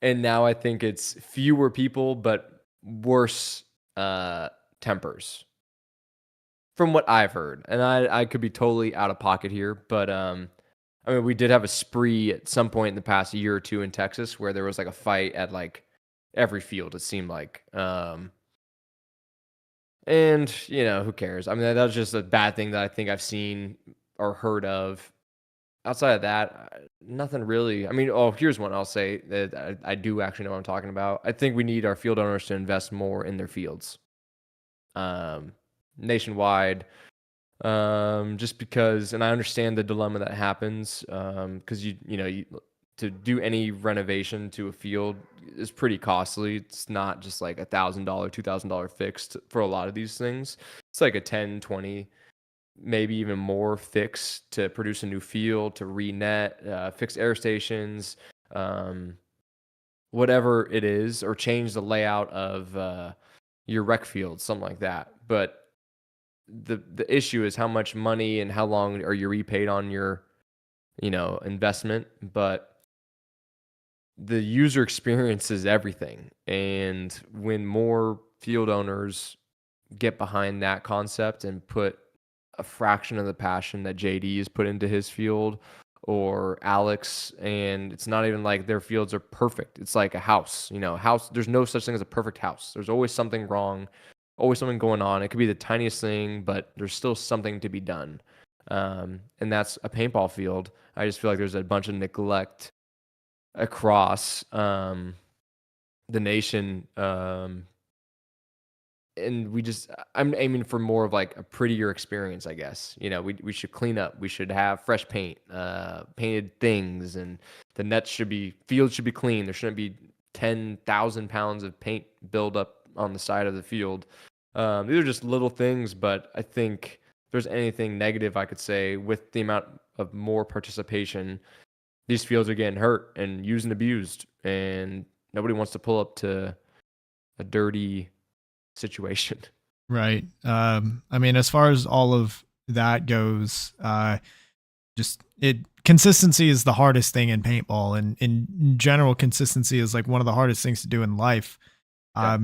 And now I think it's fewer people, but worse tempers. From what I've heard. And I could be totally out of pocket here, but I mean, we did have a spree at some point in the past year or two in Texas where there was like a fight at like every field, it seemed like. And, who cares? I mean, that was just a bad thing that I think I've seen or heard of. Outside of that, nothing really. I mean, here's one I'll say that I do actually know what I'm talking about. I think we need our field owners to invest more in their fields. Nationwide. Just because, and I understand the dilemma that happens, because to do any renovation to a field is pretty costly. It's not just like $1,000, $2,000 fixed for a lot of these things. It's like a 10, 20, maybe even more fix to produce a new field, to re-net, fix air stations, whatever it is, or change the layout of your rec field, something like that. But the issue is how much money and how long are you repaid on your investment. But the user experience is everything, and when more field owners get behind that concept and put a fraction of the passion that JD has put into his field, or Alex, and it's not even like their fields are perfect. It's like a house, there's no such thing as a perfect house. There's always something wrong, always something going on. It could be the tiniest thing, but there's still something to be done. And that's a paintball field. I just feel like there's a bunch of neglect across the nation. And I'm aiming for more of like a prettier experience, I guess. We should clean up. We should have fresh paint, painted things, and fields should be clean. There shouldn't be 10,000 pounds of paint build up on the side of the field. These are just little things, but I think if there's anything negative I could say with the amount of more participation, these fields are getting hurt and used and abused, and nobody wants to pull up to a dirty situation. Right. I mean, as far as all of that goes, consistency is the hardest thing in paintball, and in general, consistency is like one of the hardest things to do in life. Yeah.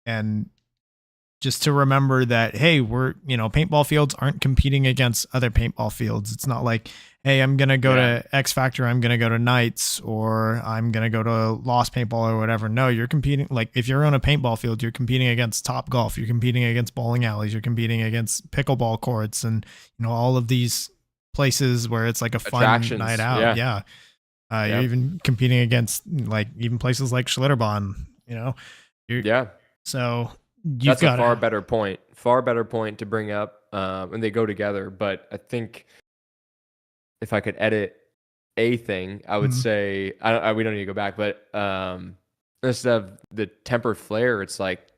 And just to remember that, hey, paintball fields aren't competing against other paintball fields. It's not like, hey, I'm going to go to X Factor, I'm going to go to Knights, or I'm going to go to Lost Paintball or whatever. No, you're competing. Like if you're on a paintball field, you're competing against Top Golf, you're competing against bowling alleys, you're competing against pickleball courts, and all of these places where it's like a fun night out. Yeah. You're even competing against like even places like Schlitterbahn, Yeah. So you've That's a got to. far better point to bring up, and they go together. But I think if I could edit a thing, I would say we don't need to go back, but instead of the tempered flare, it's like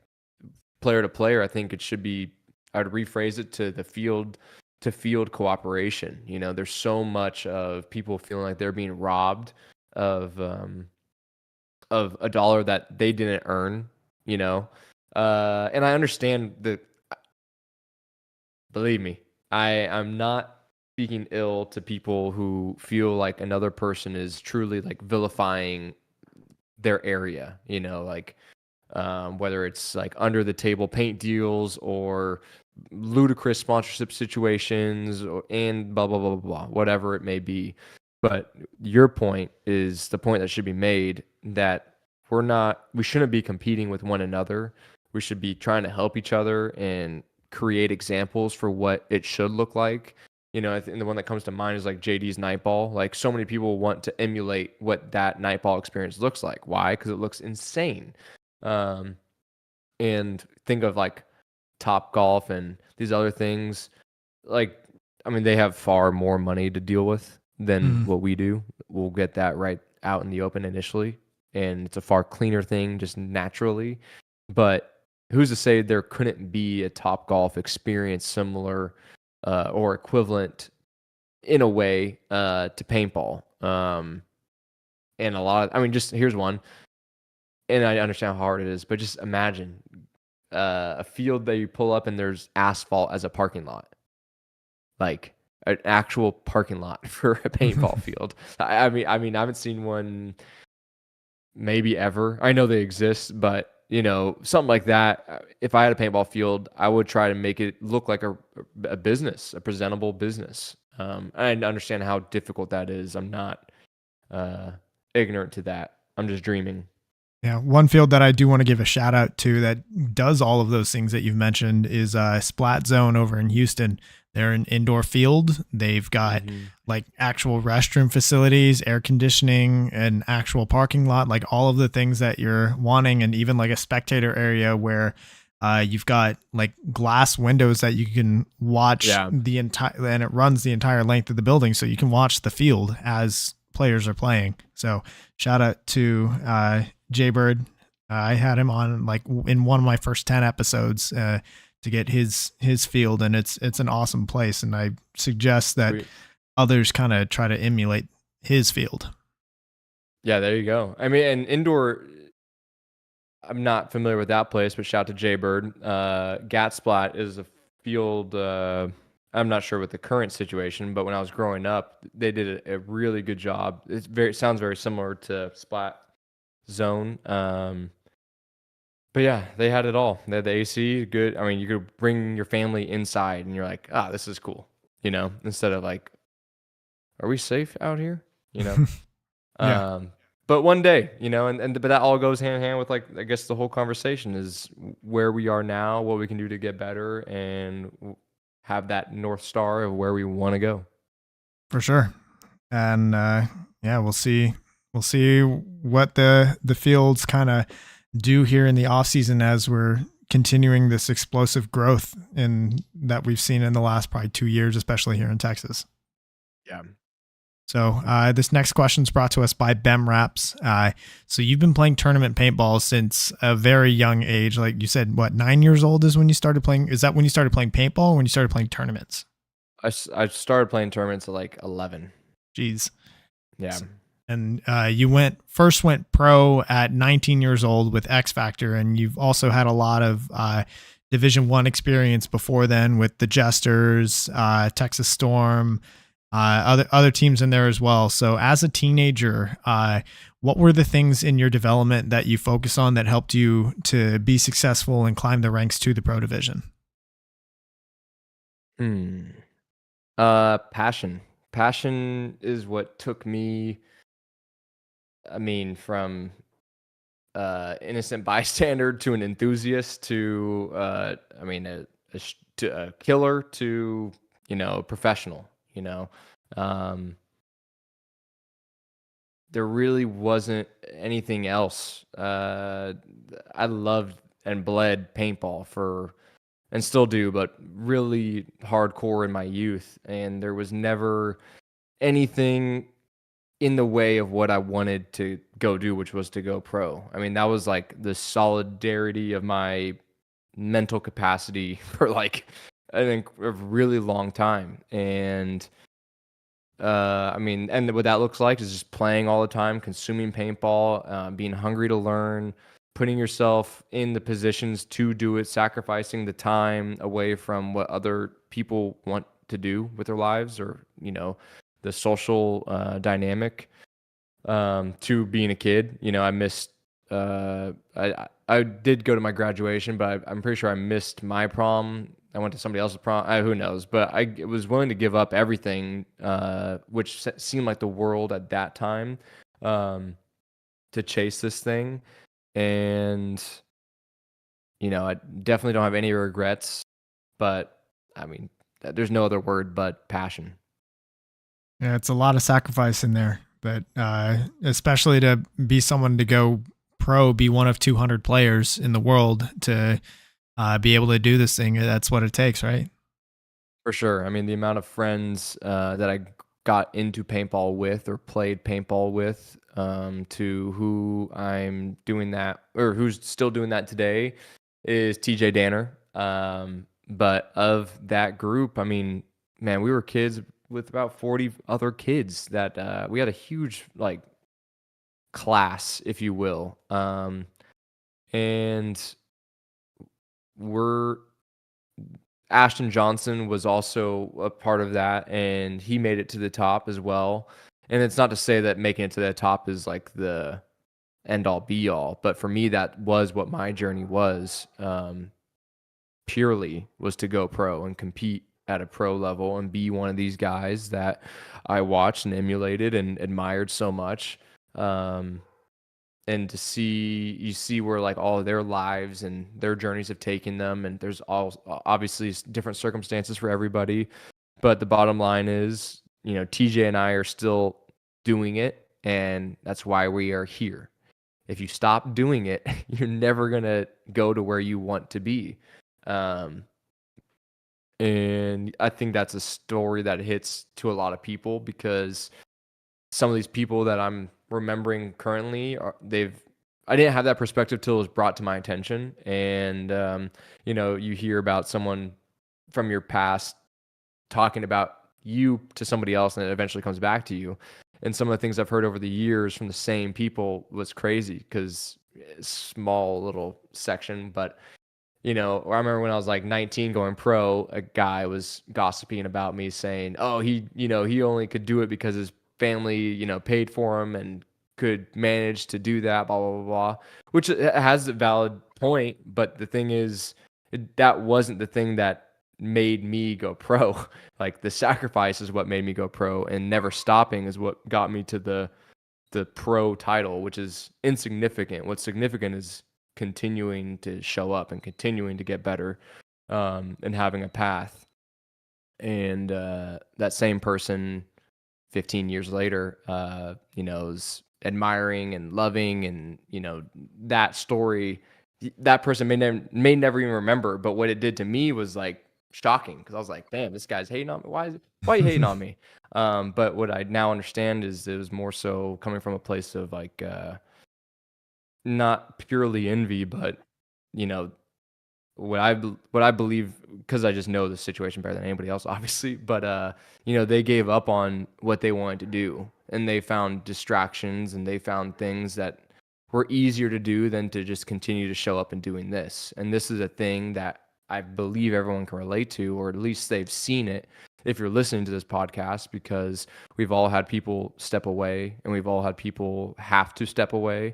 player to player. I think it should be. I would rephrase it to the field to field cooperation. You know, there's so much of people feeling like they're being robbed of a dollar that they didn't earn. You know, and I understand the. Believe me, I'm not speaking ill to people who feel like another person is truly like vilifying their area, you know, like whether it's like under the table paint deals or ludicrous sponsorship situations and blah, blah, blah, blah, blah, whatever it may be. But your point is the point that should be made that we shouldn't be competing with one another. We should be trying to help each other and create examples for what it should look like. You know, I think the one that comes to mind is like JD's Nightball. Like so many people want to emulate what that Nightball experience looks like. Why? Because it looks insane. And think of like Top Golf and these other things. Like, I mean, they have far more money to deal with than what we do. We'll get that right out in the open initially, and it's a far cleaner thing just naturally. But who's to say there couldn't be a Top Golf experience similar or equivalent in a way to paintball? And a lot of, I mean, just here's one, and I understand how hard it is, but just imagine a field that you pull up and there's asphalt as a parking lot, like an actual parking lot for a paintball field. I mean, I haven't seen one maybe ever. I know they exist, but you know, something like that. If I had a paintball field, I would try to make it look like a business, a presentable business. I understand how difficult that is. I'm not ignorant to that. I'm just dreaming. Yeah, one field that I do want to give a shout out to that does all of those things that you've mentioned is Splat Zone over in Houston. They're an indoor field. They've got like actual restroom facilities, air conditioning, an actual parking lot, like all of the things that you're wanting, and even like a spectator area where you've got like glass windows that you can watch the entire, and it runs the entire length of the building, so you can watch the field as players are playing. So shout out to Jaybird. I had him on like in one of my first 10 episodes to get his field, and it's an awesome place. And I suggest that others kind of try to emulate his field. Yeah, there you go. I mean, and indoor, I'm not familiar with that place, but shout out to Jaybird. Gatsplat is a field. I'm not sure with the current situation, but when I was growing up, they did a really good job. It sounds very similar to Splat Zone. But yeah, they had it all. They had the AC, good. I mean, you could bring your family inside and you're like, this is cool, you know, instead of like, are we safe out here? You know? Yeah. But one day, you know, but that all goes hand in hand with like, I guess the whole conversation is where we are now, what we can do to get better and have that North Star of where we want to go. For sure. And yeah, we'll see what the fields kind of do here in the off season as we're continuing this explosive growth that we've seen in the last probably 2 years, especially here in Texas. Yeah. So this next question is brought to us by Bem Raps. So you've been playing tournament paintball since a very young age. Like you said, what, 9 years old is when you started playing? Is that when you started playing paintball or when you started playing tournaments? I started playing tournaments at like 11. Jeez. Yeah. And you first went pro at 19 years old with X Factor, and you've also had a lot of Division I experience before then with the Jesters, Texas Storm, other teams in there as well. So as a teenager, what were the things in your development that you focus on that helped you to be successful and climb the ranks to the pro division? Passion is what took me, I mean, from innocent bystander to an enthusiast to a killer to, you know, professional, you know. There really wasn't anything else. I loved and bled paintball for, and still do, but really hardcore in my youth. And there was never anything in the way of what I wanted to go do, which was to go pro. I mean, that was like the solidarity of my mental capacity for like, I think, a really long time. And I mean, and what that looks like is just playing all the time, consuming paintball, being hungry to learn, putting yourself in the positions to do it, sacrificing the time away from what other people want to do with their lives, or the social dynamic, to being a kid. I missed. I did go to my graduation, but I'm pretty sure I missed my prom. I went to somebody else's prom. Who knows? But I was willing to give up everything, which seemed like the world at that time, to chase this thing. And I definitely don't have any regrets. But I mean, there's no other word but passion. Yeah, it's a lot of sacrifice in there, but especially to be someone to go pro, be one of 200 players in the world to be able to do this thing. That's what it takes, right? For sure. I mean, the amount of friends that I got into paintball with or played paintball with, to who I'm doing that, or who's still doing that today, is TJ Danner. But of that group, I mean, man, we were kids with about 40 other kids that we had a huge like class, if you will. And we're Ashton Johnson was also a part of that, and he made it to the top as well. And it's not to say that making it to the top is like the end all be all, but for me, that was what my journey was. Purely was to go pro and compete at a pro level and be one of these guys that I watched and emulated and admired so much. And to see where like all of their lives and their journeys have taken them, and there's all obviously different circumstances for everybody, but the bottom line is, TJ and I are still doing it, and that's why we are here. If you stop doing it, you're never gonna go to where you want to be. And I think that's a story that hits to a lot of people, because some of these people that I'm remembering currently I didn't have that perspective till it was brought to my attention. And you hear about someone from your past talking about you to somebody else, and it eventually comes back to you. And some of the things I've heard over the years from the same people was crazy, because small little section, but I remember when I was like 19 going pro, a guy was gossiping about me saying, "Oh, he only could do it because his family, paid for him and could manage to do that, blah, blah, blah, blah," which has a valid point. But the thing is, that wasn't the thing that made me go pro. Like, the sacrifice is what made me go pro, and never stopping is what got me to the pro title, which is insignificant. What's significant is continuing to show up and continuing to get better, and having a path. And that same person 15 years later, is admiring and loving, and that story, that person may never even remember, but what it did to me was like shocking, because I was like, damn, this guy's hating on me. Why are you hating on me? But what I now understand is it was more so coming from a place of like, not purely envy, but you know what I believe, because I just know the situation better than anybody else, obviously. But they gave up on what they wanted to do, and they found distractions, and they found things that were easier to do than to just continue to show up and doing this. And this is a thing that I believe everyone can relate to, or at least they've seen it if you're listening to this podcast, because we've all had people step away, and we've all had people have to step away.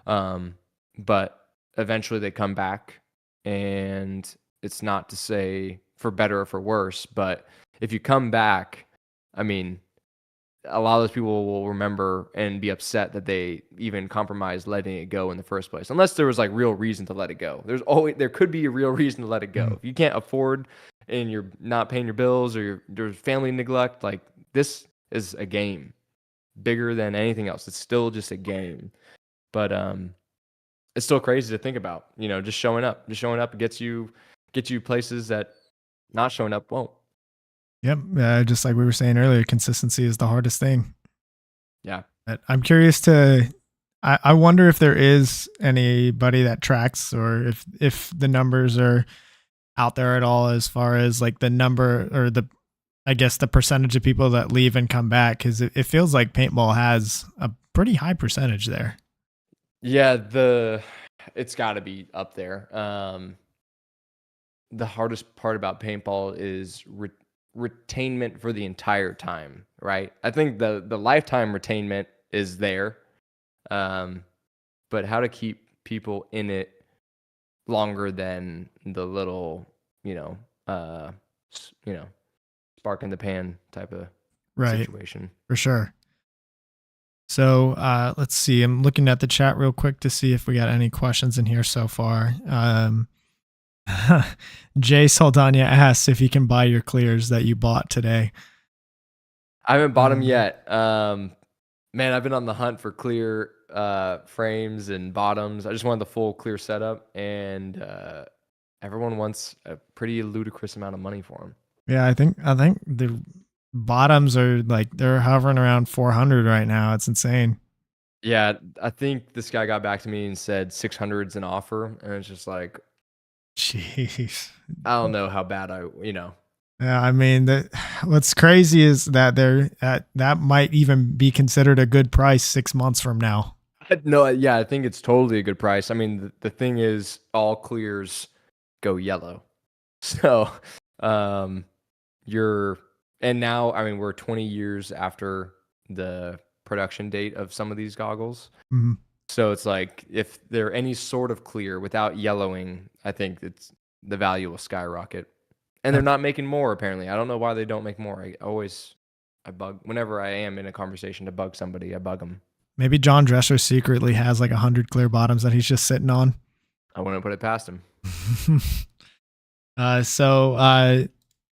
But eventually they come back, and it's not to say for better or for worse, but if you come back, I mean, a lot of those people will remember and be upset that they even compromised letting it go in the first place, unless there was like real reason to let it go. There could be a real reason to let it go. If you can't afford and you're not paying your bills, or there's family neglect, like, this is a game bigger than anything else. It's still just a game. But it's still crazy to think about. Just showing up gets you places that not showing up won't. Yep. Just like we were saying earlier, consistency is the hardest thing. Yeah. But I'm curious I wonder if there is anybody that tracks, or if the numbers are out there at all, as far as like the number, or I guess the percentage of people that leave and come back. Cause it feels like paintball has a pretty high percentage there. Yeah. It's gotta be up there. The hardest part about paintball is retainment for the entire time, right? I think the lifetime retainment is there, but how to keep people in it longer than the little, spark in the pan type of situation. For sure. So let's see. I'm looking at the chat real quick to see if we got any questions in here so far. Jay Saldana asks if you can buy your clears that you bought today. I haven't bought them yet. Man, I've been on the hunt for clear frames and bottoms. I just wanted the full clear setup, and everyone wants a pretty ludicrous amount of money for them. Yeah, I think the bottoms are like, they're hovering around 400 right now. It's insane. Yeah, I think this guy got back to me and said 600's an offer, and it's just like, jeez, I don't know how bad Yeah, I mean, what's crazy is that that might even be considered a good price 6 months from now. No, yeah, I think it's totally a good price. I mean, the thing is, all clears go yellow, so and now, I mean, we're 20 years after the production date of some of these goggles. Mm-hmm. So it's like, if they're any sort of clear without yellowing, I think the value will skyrocket. And they're not making more, apparently. I don't know why they don't make more. I bug whenever I am in a conversation to bug somebody. I bug them. Maybe John Dresser secretly has like 100 clear bottoms that he's just sitting on. I wouldn't put it past him.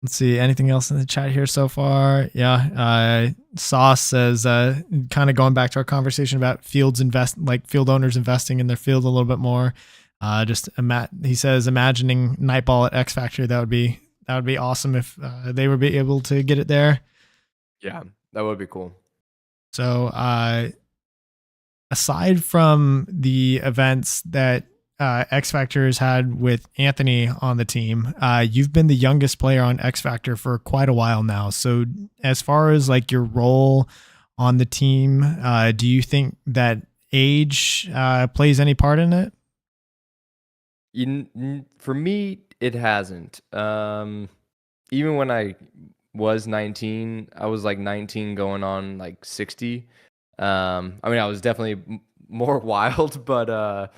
Let's see, anything else in the chat here so far? Yeah. Sauce says, kind of going back to our conversation about field owners investing in their field a little bit more. He says, imagining Nightball at X Factor, that would be awesome if they would be able to get it there. Yeah, that would be cool. So aside from the events that X Factor has had with Anthony on the team, you've been the youngest player on X Factor for quite a while now. So as far as like your role on the team, do you think that age plays any part in it? For me, it hasn't. Even when I was 19, I was like 19 going on like 60. I mean, I was definitely more wild, but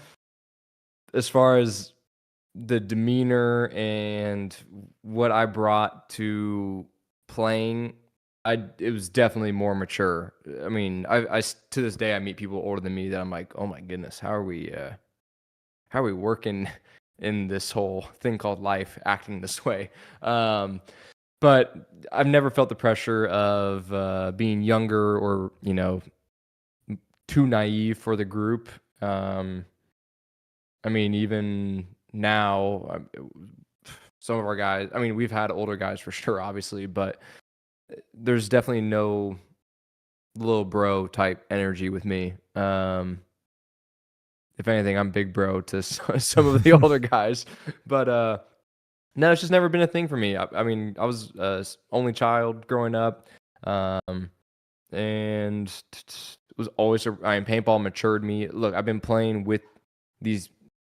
as far as the demeanor and what I brought to playing, it was definitely more mature. I mean, I to this day I meet people older than me that I'm like, oh my goodness, how are we working in this whole thing called life, acting this way? But I've never felt the pressure of being younger or too naive for the group. I mean, even now, some of our guys, I mean, we've had older guys for sure, obviously, but there's definitely no little bro type energy with me. If anything, I'm big bro to some of the older guys, but no, it's just never been a thing for me. I mean, I was only child growing up, and it was always, paintball matured me. Look, I've been playing with these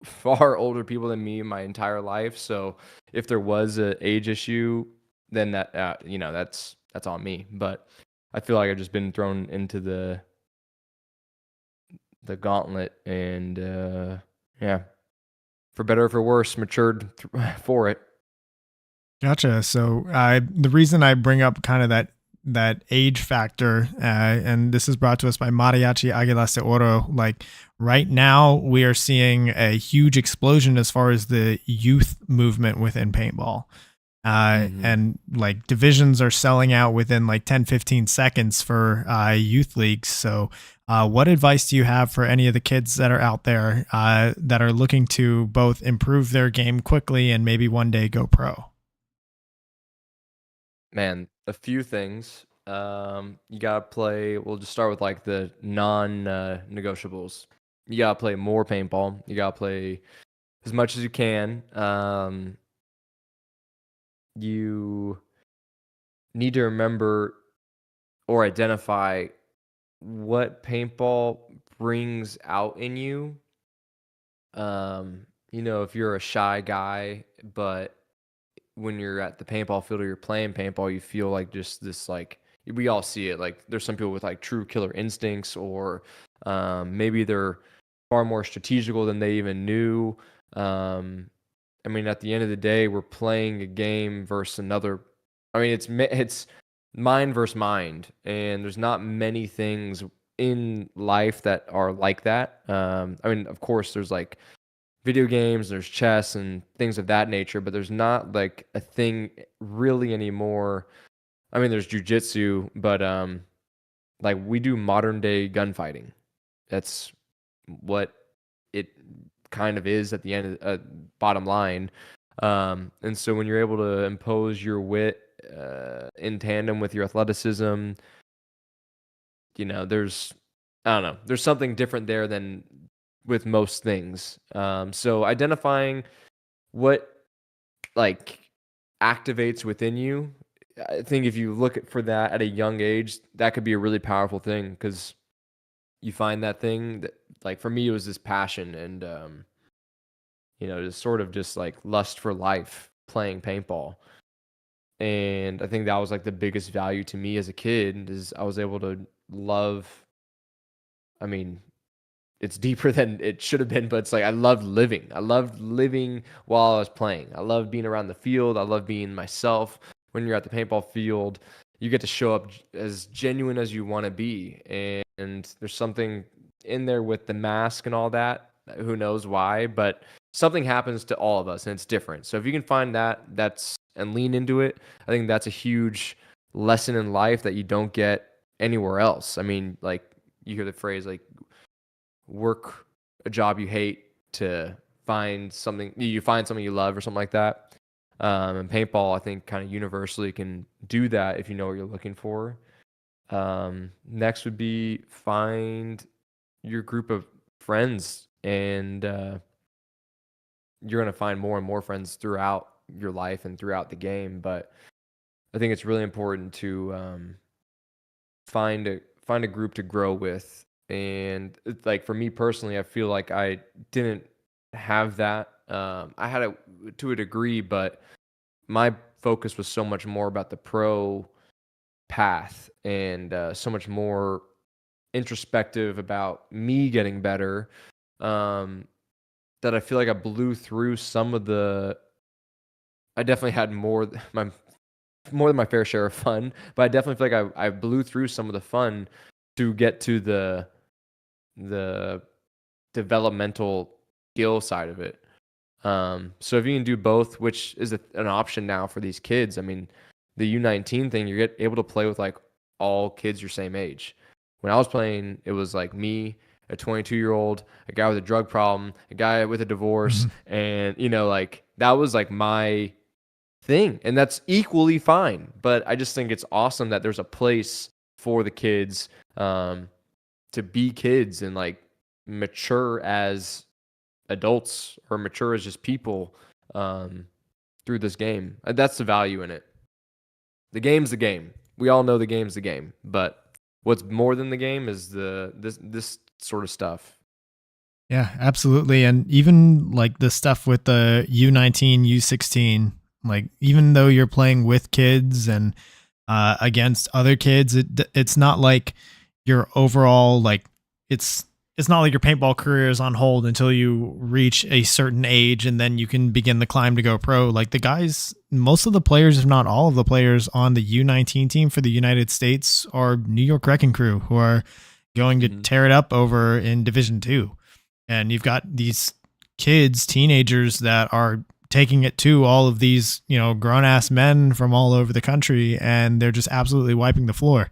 far older people than me my entire life, so if there was an age issue, then that that's on me. But I feel like I've just been thrown into the gauntlet, and yeah, for better or for worse, matured for it. Gotcha. So the reason I bring up kind of that age factor, and this is brought to us by Mariachi Águilas de Oro. Like right now, we are seeing a huge explosion as far as the youth movement within paintball. And like divisions are selling out within like 10, 15 seconds for youth leagues. So What advice do you have for any of the kids that are out there that are looking to both improve their game quickly and maybe one day go pro? Man, a few things. You gotta play. We'll just start with like the non-negotiables. You gotta play more paintball. You gotta play as much as you can. You need to remember or identify what paintball brings out in you. If you're a shy guy, but when you're at the paintball field or you're playing paintball, you feel like just this, like, we all see it. Like, there's some people with like true killer instincts, or maybe they're far more strategical than they even knew. I mean, at the end of the day, we're playing a game versus another. I mean, it's mind versus mind, and there's not many things in life that are like that. I mean, of course, there's like video games, there's chess and things of that nature, but there's not like a thing really anymore. I mean, there's jujitsu, but like, we do modern day gunfighting. That's what it kind of is at the end of bottom line. And so when you're able to impose your wit in tandem with your athleticism, there's, I don't know, there's something different there than with most things. So identifying what like activates within you, I think if you look for that at a young age, that could be a really powerful thing, because you find that thing that, like, for me, it was this passion and just sort of just like lust for life playing paintball. And I think that was like the biggest value to me as a kid, is I was able to love, I mean, it's deeper than it should have been, but it's like I loved living. I loved living while I was playing. I loved being around the field. I loved being myself. When you're at the paintball field, you get to show up as genuine as you want to be. And there's something in there with the mask and all that. Who knows why, but something happens to all of us and it's different. So if you can find and lean into it, I think that's a huge lesson in life that you don't get anywhere else. I mean, like, you hear the phrase like, work a job you hate to find something you love, or something like that. And paintball, I think, kind of universally can do that if you know what you're looking for. Next would be find your group of friends, and you're going to find more and more friends throughout your life and throughout the game. But I think it's really important to find a group to grow with. And like, for me personally, I feel like I didn't have that. I had it to a degree, but my focus was so much more about the pro path, and so much more introspective about me getting better, that I feel like I blew through some of the. I definitely had more than my fair share of fun, but I definitely feel like I blew through some of the fun to get to the developmental skill side of it. So if you can do both, which is an option now for these kids, I mean, the U19 thing, you're able to play with like all kids your same age. When I was playing, it was like me, a 22-year-old, a guy with a drug problem, a guy with a divorce, and like, that was like my thing, and that's equally fine. But I just think it's awesome that there's a place for the kids to be kids and like mature as adults, or mature as just people, through this game. That's the value in it. The game's the game. We all know the game's the game, but what's more than the game is this sort of stuff. Yeah, absolutely. And even like the stuff with the U19, U16, like, even though you're playing with kids and against other kids, it's not like your overall, like, it's not like your paintball career is on hold until you reach a certain age and then you can begin the climb to go pro. Like, the guys, most of the players, if not all of the players on the U19 team for the United States, are New York Wrecking Crew, who are going to tear it up over in Division 2. And you've got these kids, teenagers, that are taking it to all of these, grown ass men from all over the country, and they're just absolutely wiping the floor.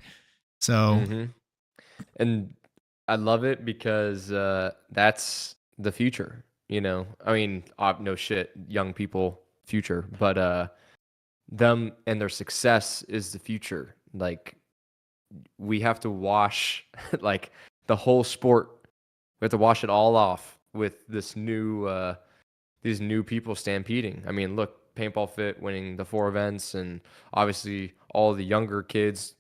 So, And I love it because that's the future. I mean, no shit, young people future, but them and their success is the future. Like we have to wash like the whole sport. We have to wash it all off with these new people stampeding. I mean, look, Paintball Fit winning the 4 events, and obviously all the younger kids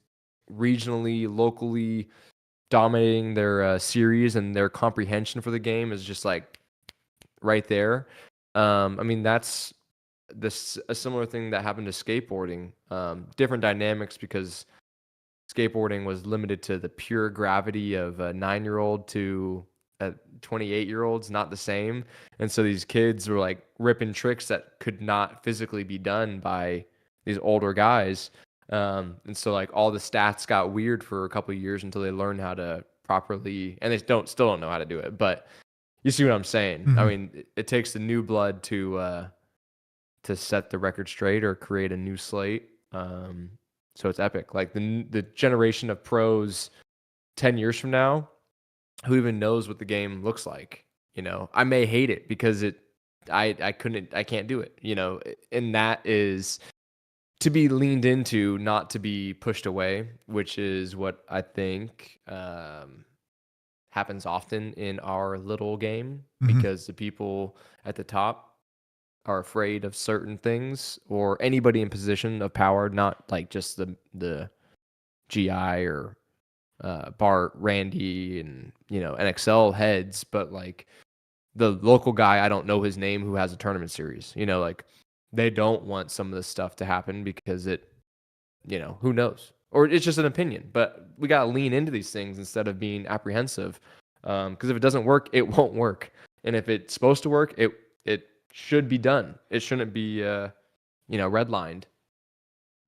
regionally, locally dominating their series, and their comprehension for the game is just like right there. I mean, that's a similar thing that happened to skateboarding. Different dynamics because skateboarding was limited to the pure gravity of a 9-year-old to a 28-year-old's not the same. And so these kids were like ripping tricks that could not physically be done by these older guys. And so like all the stats got weird for a couple of years until they learned how to properly, and they still don't know how to do it, but you see what I'm saying? I mean, it takes the new blood to set the record straight or create a new slate. So it's epic. Like the generation of pros 10 years from now, who even knows what the game looks like? I may hate it because I can't do it, and that is to be leaned into, not to be pushed away, which is what I think happens often in our little game because the people at the top are afraid of certain things, or anybody in position of power, not like just the GI or Bart, Randy, and NXL heads, but like the local guy, I don't know his name, who has a tournament series. Like they don't want some of this stuff to happen because who knows? Or it's just an opinion. But we got to lean into these things instead of being apprehensive. Because if it doesn't work, it won't work. And if it's supposed to work, it should be done. It shouldn't be redlined.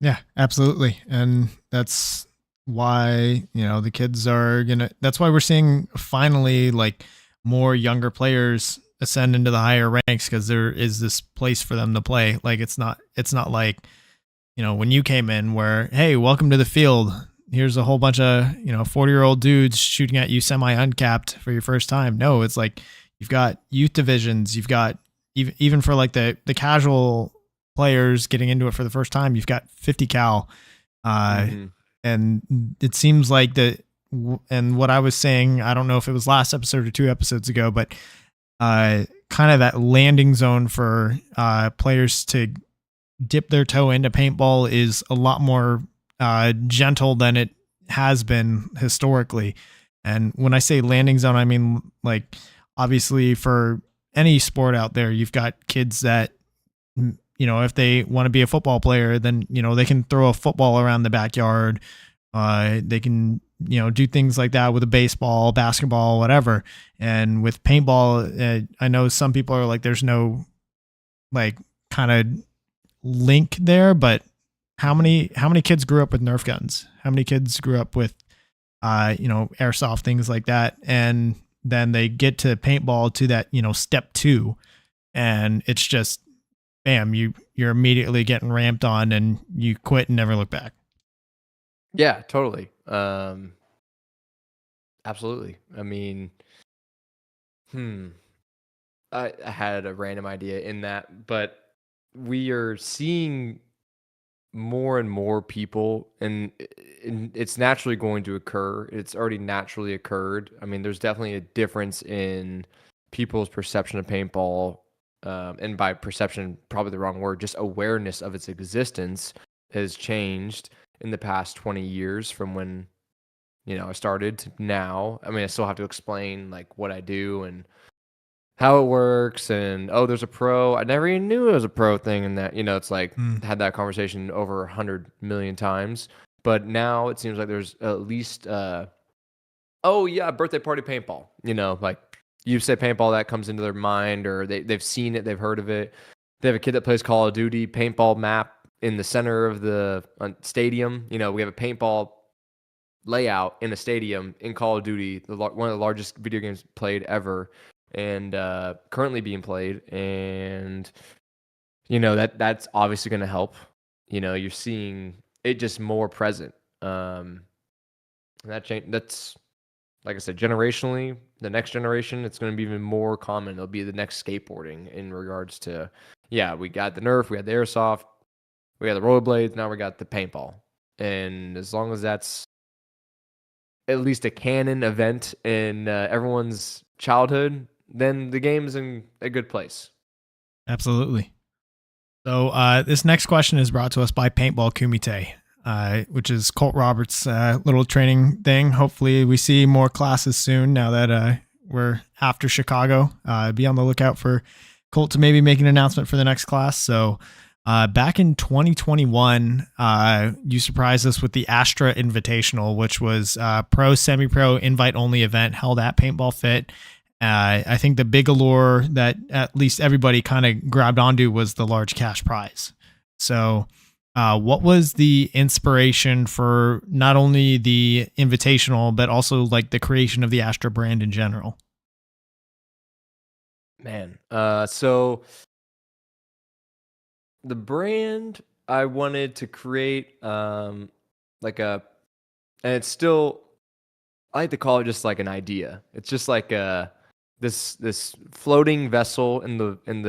Yeah, absolutely. And that's why, the kids are that's why we're seeing finally like more younger players ascend into the higher ranks, because there is this place for them to play. Like it's not like, when you came in where, hey, welcome to the field. Here's a whole bunch of, 40-year-old dudes shooting at you semi uncapped for your first time. No, it's like you've got youth divisions, you've got even for like the casual players getting into it for the first time, you've got 50 cal. And it seems like and what I was saying, I don't know if it was last episode or 2 episodes ago, but kind of that landing zone for players to dip their toe into paintball is a lot more gentle than it has been historically. And when I say landing zone, I mean like obviously for any sport out there, you've got kids that, if they want to be a football player, then, they can throw a football around the backyard. They can, do things like that with a baseball, basketball, whatever. And with paintball, I know some people are like, there's no like kind of link there, but how many kids grew up with Nerf guns? How many kids grew up with, airsoft, things like that? And then they get to paintball to that, step 2, and it's just, bam, you're immediately getting ramped on and you quit and never look back. Yeah, totally. Absolutely. I mean, I had a random idea in that, but we are seeing more and more people, and it's naturally going to occur. It's already naturally occurred. I mean, there's definitely a difference in people's perception of paintball, and by perception, probably the wrong word, just awareness of its existence has changed in the past 20 years from when, I started to now. I mean, I still have to explain like what I do and how it works, and there's a pro. I never even knew it was a pro thing, and that it's like had that conversation over 100 million times. But now it seems like there's at least birthday party paintball. Like you say paintball, that comes into their mind, or they've seen it, they've heard of it. They have a kid that plays Call of Duty, paintball map in the center of the stadium. We have a paintball layout in a stadium in Call of Duty, one of the largest video games played ever, and currently being played. And that's obviously going to help. You're seeing it just more present. And that's like I said, generationally, the next generation, it's going to be even more common. It'll be the next skateboarding in regards to, yeah, we got the Nerf, we had the airsoft, we got the rollerblades, now we got the paintball. And as long as that's at least a canon event in everyone's childhood, then the game's in a good place. Absolutely. So this next question is brought to us by Paintball Kumite, which is Colt Roberts' little training thing. Hopefully we see more classes soon now that we're after Chicago. Be on the lookout for Colt to maybe make an announcement for the next class. So back in 2021, you surprised us with the Astra Invitational, which was pro, semi-pro, invite-only event held at Paintball Fit. I think the big allure that at least everybody kind of grabbed onto was the large cash prize. So what was the inspiration for not only the invitational, but also like the creation of the Astra brand in general? Man, so the brand I wanted to create, like a, and it's still, I like to call it just like an idea. It's just like this floating vessel in the in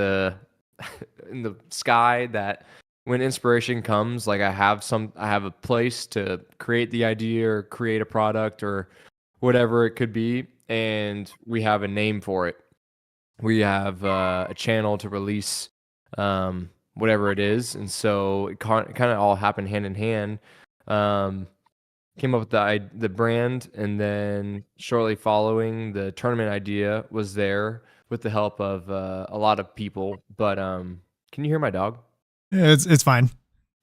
the sky that when inspiration comes, like I have a place to create the idea or create a product or whatever it could be, and we have a name for it. We have a channel to release whatever it is, and so it kind of all happened hand in hand. Came up with the brand, and then shortly following, the tournament idea was there with the help of a lot of people. But can you hear my dog? Yeah, it's fine.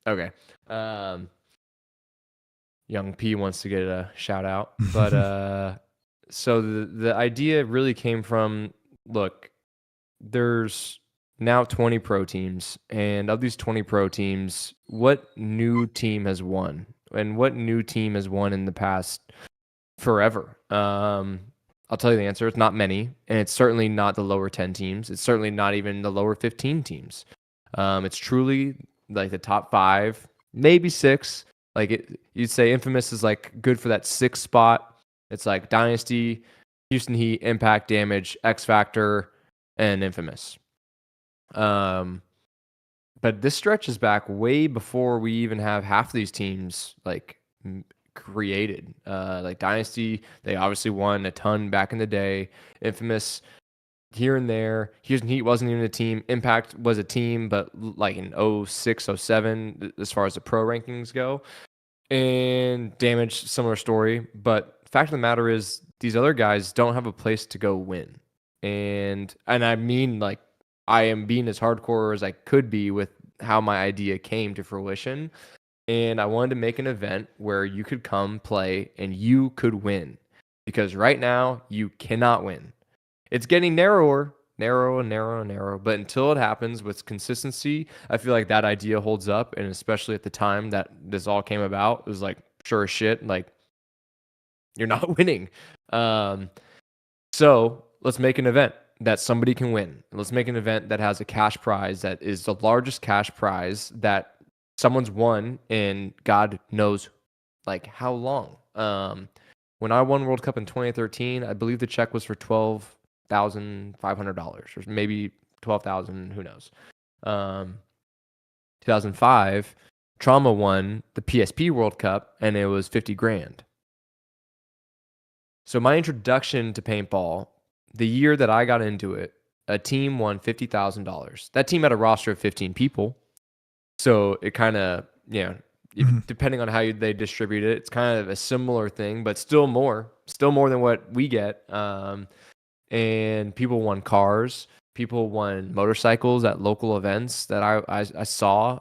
Okay. Young P wants to get a shout out, but so the idea really came from, look, there's now 20 pro teams, and of these 20 pro teams, what new team has won? And what new team has won in the past forever? I'll tell you the answer. It's not many, and it's certainly not the lower 10 teams. It's certainly not even the lower 15 teams. It's truly like the top 5, maybe 6. Like you'd say Infamous is like good for that 6th spot. It's like Dynasty, Houston Heat, Impact, Damage, X Factor, and Infamous. But this stretches back way before we even have half of these teams like created. Like Dynasty, they obviously won a ton back in the day. Infamous, here and there. Houston Heat wasn't even a team. Impact was a team, but like in 06, 07, as far as the pro rankings go. And Damage, similar story. But fact of the matter is, these other guys don't have a place to go win. And I mean, like, I am being as hardcore as I could be with how my idea came to fruition. And I wanted to make an event where you could come play and you could win. Because right now, you cannot win. It's getting narrower. But until it happens with consistency, I feel like that idea holds up. And especially at the time that this all came about, it was like, sure as shit, like, you're not winning. So let's make an event that somebody can win. Let's make an event that has a cash prize that is the largest cash prize that someone's won in God knows like how long. When I won World Cup in 2013, I believe the check was for $12,500 or maybe 12,000, who knows. 2005, Trauma won the PSP World Cup and it was 50 grand. So my introduction to paintball, the year that I got into it, a team won $50,000. That team had a roster of 15 people. So it kind of, depending on how they distribute it, it's kind of a similar thing, but still more than what we get. And people won cars. People won motorcycles at local events that I saw.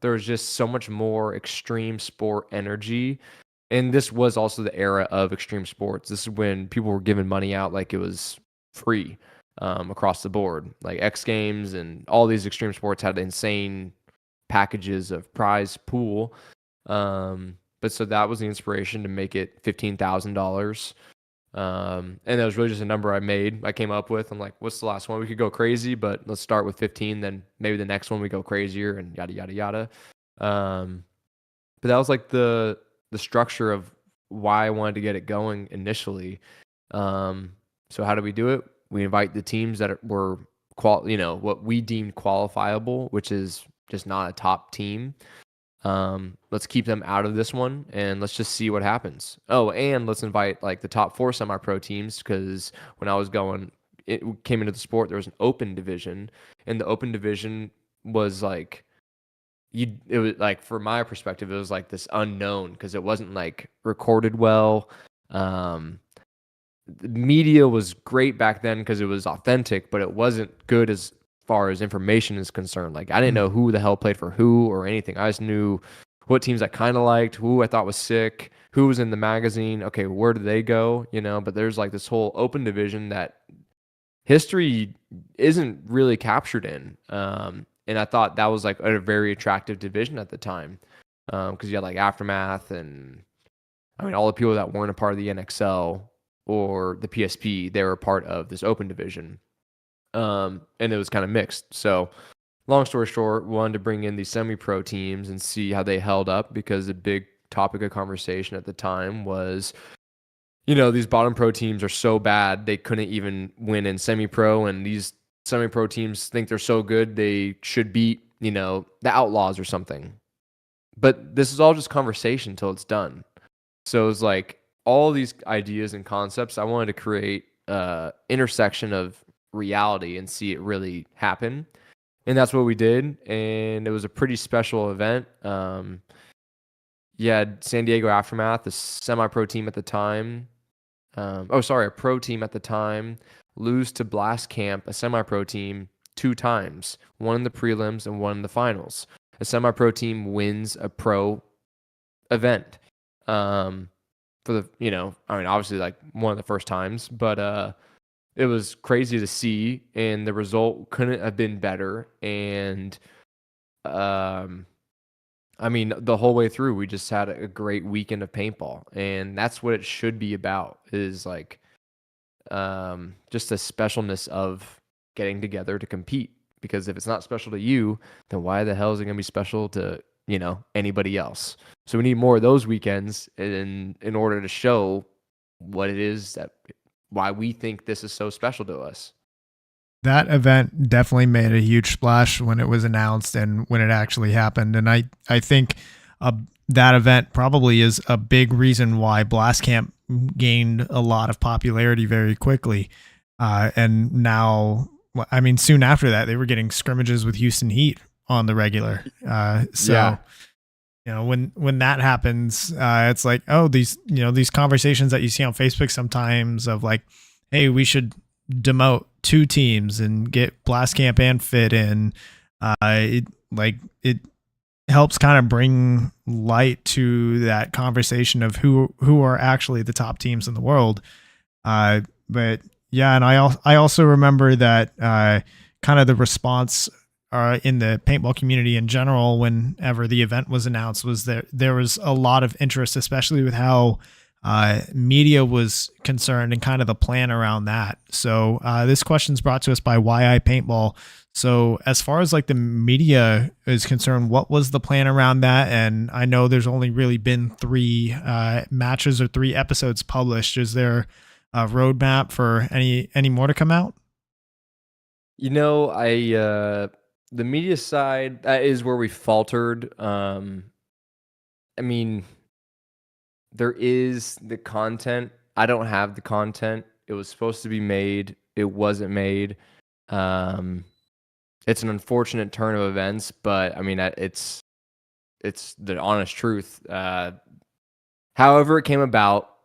There was just so much more extreme sport energy. And this was also the era of extreme sports. This is when people were giving money out like it was free across the board. Like X Games and all these extreme sports had insane packages of prize pool. But so that was the inspiration to make it $15,000. And that was really just a number I came up with. I'm like, what's the last one? We could go crazy, but let's start with 15. Then maybe the next one we go crazier and yada, yada, yada. But that was like the structure of why I wanted to get it going initially. So how do we do it? We invite the teams that were what we deemed qualifiable, which is just not a top team. Let's keep them out of this one and let's just see what happens. Oh, and let's invite like the top 4 semi-pro teams, because when I was it came into the sport, there was an open division, and the open division was like, it was like, from my perspective, it was like this unknown because it wasn't like recorded well. The media was great back then because it was authentic, but it wasn't good as far as information is concerned. Like, I didn't know who the hell played for who or anything. I just knew what teams I kind of liked, who I thought was sick, who was in the magazine. Okay, where did they go? But there's like this whole open division that history isn't really captured in. And I thought that was like a very attractive division at the time, because you had like Aftermath and all the people that weren't a part of the NXL or the PSP, they were part of this open division. And it was kind of mixed. So long story short, we wanted to bring in these semi-pro teams and see how they held up, because the big topic of conversation at the time was, these bottom pro teams are so bad they couldn't even win in semi-pro, and these semi-pro teams think they're so good they should beat, the Outlaws or something. But this is all just conversation until it's done. So it's like all these ideas and concepts, I wanted to create intersection of reality and see it really happen. And that's what we did. And it was a pretty special event. You had San Diego Aftermath, the semi-pro team at the time. A pro team at the time, lose to Blast Camp, a semi-pro team, 2 times, one in the prelims and one in the finals. A semi-pro team wins a pro event. For the, obviously like one of the first times, but it was crazy to see, and the result couldn't have been better. And the whole way through, we just had a great weekend of paintball, and that's what it should be about, is like just the specialness of getting together to compete. Because if it's not special to you, then why the hell is it going to be special to anybody else? So we need more of those weekends in order to show what it is why we think this is so special to us. That event definitely made a huge splash when it was announced and when it actually happened. And I think that event probably is a big reason why Blast Camp gained a lot of popularity very quickly. And now, soon after that, they were getting scrimmages with Houston Heat on the regular. Yeah. When that happens, it's like, oh, these conversations that you see on Facebook sometimes of like, hey, we should demote 2 teams and get Blast Camp and Fit in. It helps kind of bring light to that conversation of who are actually the top teams in the world. But yeah, and I also remember that kind of the response in the paintball community in general, whenever the event was announced, was there was a lot of interest, especially with how media was concerned and kind of the plan around that. So this question's brought to us by YI Paintball. So as far as like the media is concerned, what was the plan around that? And I know there's only really been 3 matches or 3 episodes published. Is there a roadmap for any more to come out? The media side, that is where we faltered. There is the content. I don't have the content. It was supposed to be made. It wasn't made. It's an unfortunate turn of events, but it's the honest truth. However it came about,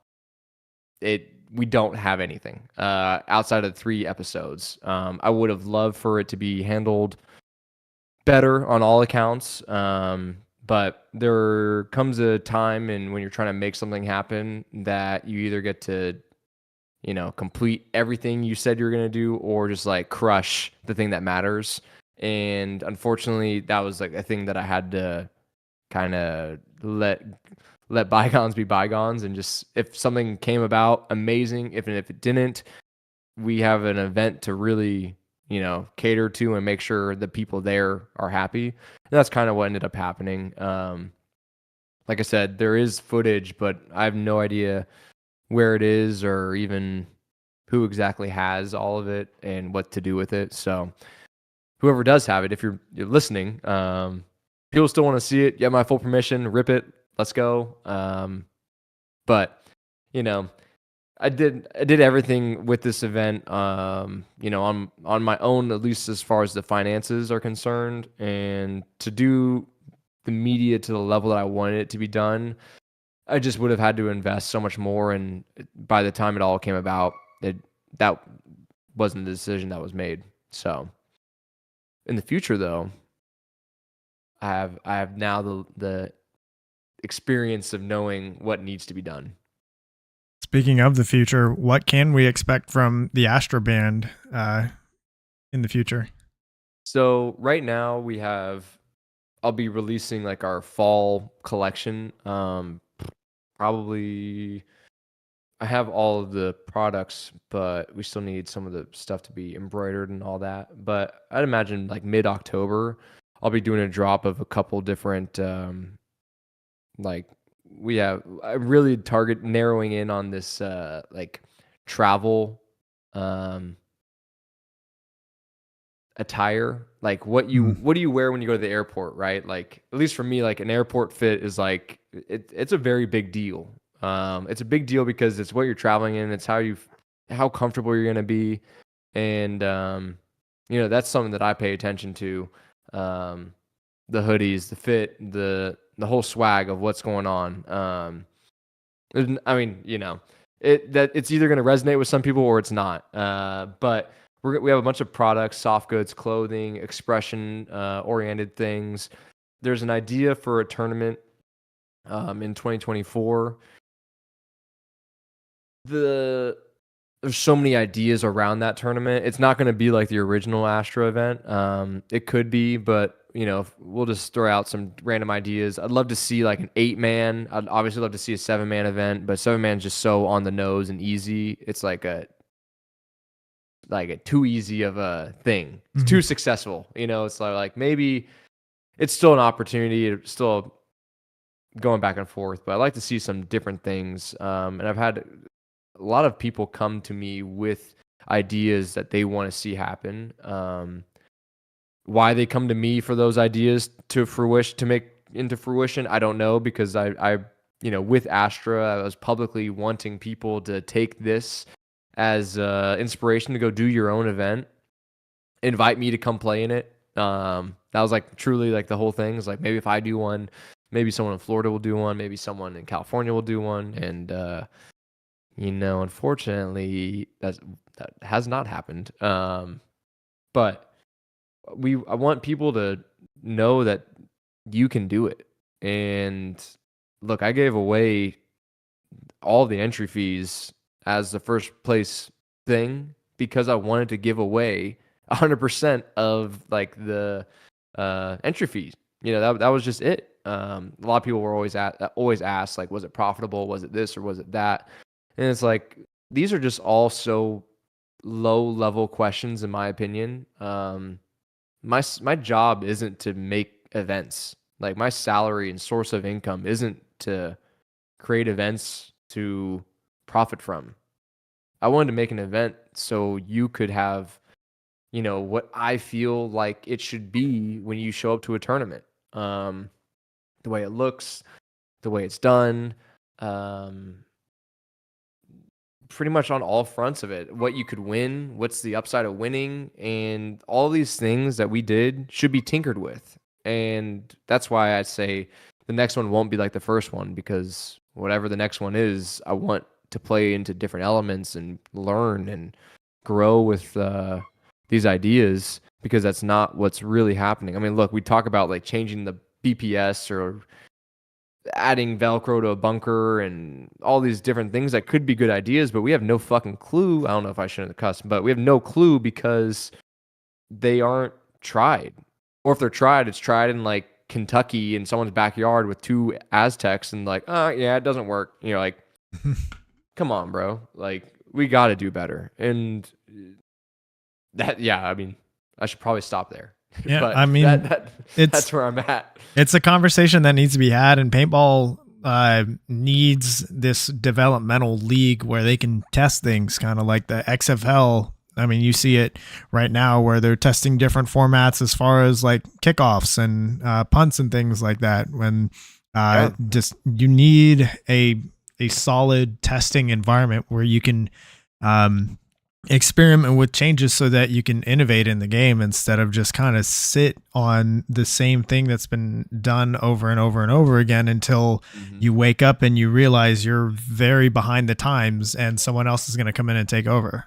we don't have anything outside of 3 episodes. I would have loved for it to be handled better on all accounts, but there comes a time when you're trying to make something happen that you either get to complete everything you said you're going to do, or just like crush the thing that matters. And unfortunately, that was like a thing that I had to kind of let bygones be bygones, and just, if something came about, amazing. If it didn't, we have an event to really cater to and make sure the people there are happy. And that's kind of what ended up happening. like I said, there is footage, but I have no idea where it is or even who exactly has all of it and what to do with it. So whoever does have it, if you're listening, people still want to see it. You have my full permission. Rip it. Let's go. But you know, I did everything with this event, on my own, at least as far as the finances are concerned, and to do the media to the level that I wanted it to be done, I just would have had to invest so much more. And by the time it all came about, that wasn't the decision that was made. So in the future, though, I have now the experience of knowing what needs to be done. Speaking of the future, what can we expect from the Astra Band in the future? So right now I'll be releasing like our fall collection. Probably I have all of the products, but we still need some of the stuff to be embroidered and all that. But I'd imagine like mid-October, I'll be doing a drop of a couple different I really target narrowing in on this like travel attire, like what do you wear when you go to the airport, right? Like at least for me, like an airport fit is like it's a very big deal. It's a big deal because it's what you're traveling in, it's how comfortable you're gonna be, and that's something that I pay attention to. The hoodies, the fit, the whole swag of what's going on. I mean, it's either going to resonate with some people or it's not. But we have a bunch of products, soft goods, clothing, expression oriented things. There's an idea for a tournament in 2024. There's so many ideas around that tournament. It's not going to be like the original Astra event. It could be, but we'll just throw out some random ideas. I'd love to see like an 8-man. I'd obviously love to see a 7-man event, but 7-man is just so on the nose and easy. It's like a too easy of a thing. It's too successful. It's like maybe it's still an opportunity. It's still going back and forth, but I like to see some different things. And I've had a lot of people come to me with ideas that they want to see happen. Why they come to me for those ideas to make into fruition, I don't know, because I with Astra, I was publicly wanting people to take this as inspiration to go do your own event, invite me to come play in it. That was like truly like the whole thing. Is like maybe if I do one, maybe someone in Florida will do one, maybe someone in California will do one, and unfortunately that has not happened. But I want people to know that you can do it. And look, I gave away all the entry fees as the first place thing because I wanted to give away 100% of like the entry fees. That was just it. A lot of people were always asked like, was it profitable? Was it this or was it that? And it's like, these are just all so low level questions in my opinion. My job isn't to make events. Like my salary and source of income isn't to create events to profit from. I wanted to make an event so you could have, what I feel like it should be when you show up to a tournament. The way it looks, the way it's done, pretty much on all fronts of it. What you could win, what's the upside of winning, and all these things that we did should be tinkered with. And that's why I say the next one won't be like the first one, because whatever the next one is, I want to play into different elements and learn and grow with these ideas, because that's not what's really happening. I mean, look, we talk about like changing the BPS or adding Velcro to a bunker and all these different things that could be good ideas, but we have no fucking clue. I don't know if I shouldn't have cussed, but we have no clue because they aren't tried. Or if they're tried, it's tried in like Kentucky in someone's backyard with 2 Aztecs and like, oh yeah, it doesn't work. Like, come on, bro. Like, we got to do better. And that, yeah, I mean, I should probably stop there. Yeah, but I mean, that's where I'm at. It's a conversation that needs to be had, and paintball needs this developmental league where they can test things, kind of like the XFL. I mean, you see it right now where they're testing different formats as far as like kickoffs and punts and things like that. When just you need a solid testing environment where you can experiment with changes so that you can innovate in the game instead of just kind of sit on the same thing that's been done over and over and over again until you wake up and you realize you're very behind the times and someone else is going to come in and take over.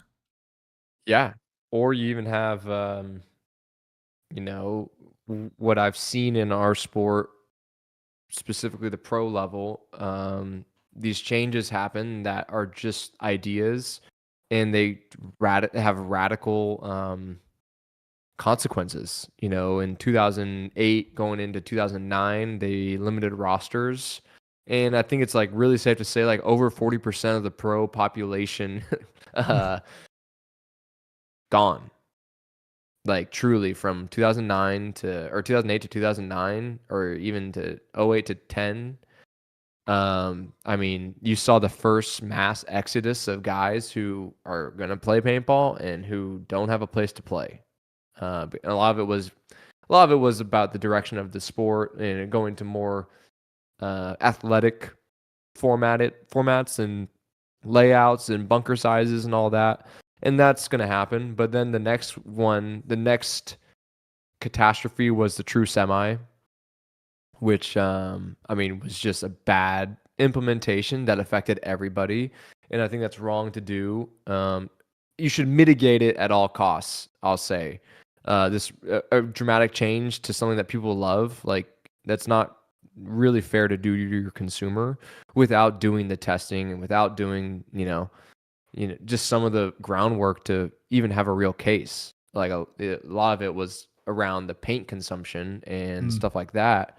Yeah. Or you even have, what I've seen in our sport, specifically the pro level, these changes happen that are just ideas, and they have radical consequences. In 2008 going into 2009, they limited rosters, and I think it's like really safe to say like over 40% of the pro population gone. Like truly from 2008 to 2009, or even to 08 to 10. I mean, you saw the first mass exodus of guys who are going to play paintball and who don't have a place to play. And a lot of it was about the direction of the sport and going to more athletic formats and layouts and bunker sizes and all that. And that's going to happen. But then the next catastrophe was the true semi, which, was just a bad implementation that affected everybody. And I think that's wrong to do. You should mitigate it at all costs, I'll say. This a dramatic change to something that people love, like that's not really fair to do to your consumer without doing the testing and without doing, just some of the groundwork to even have a real case. Like a lot of it was around the paint consumption and stuff like that.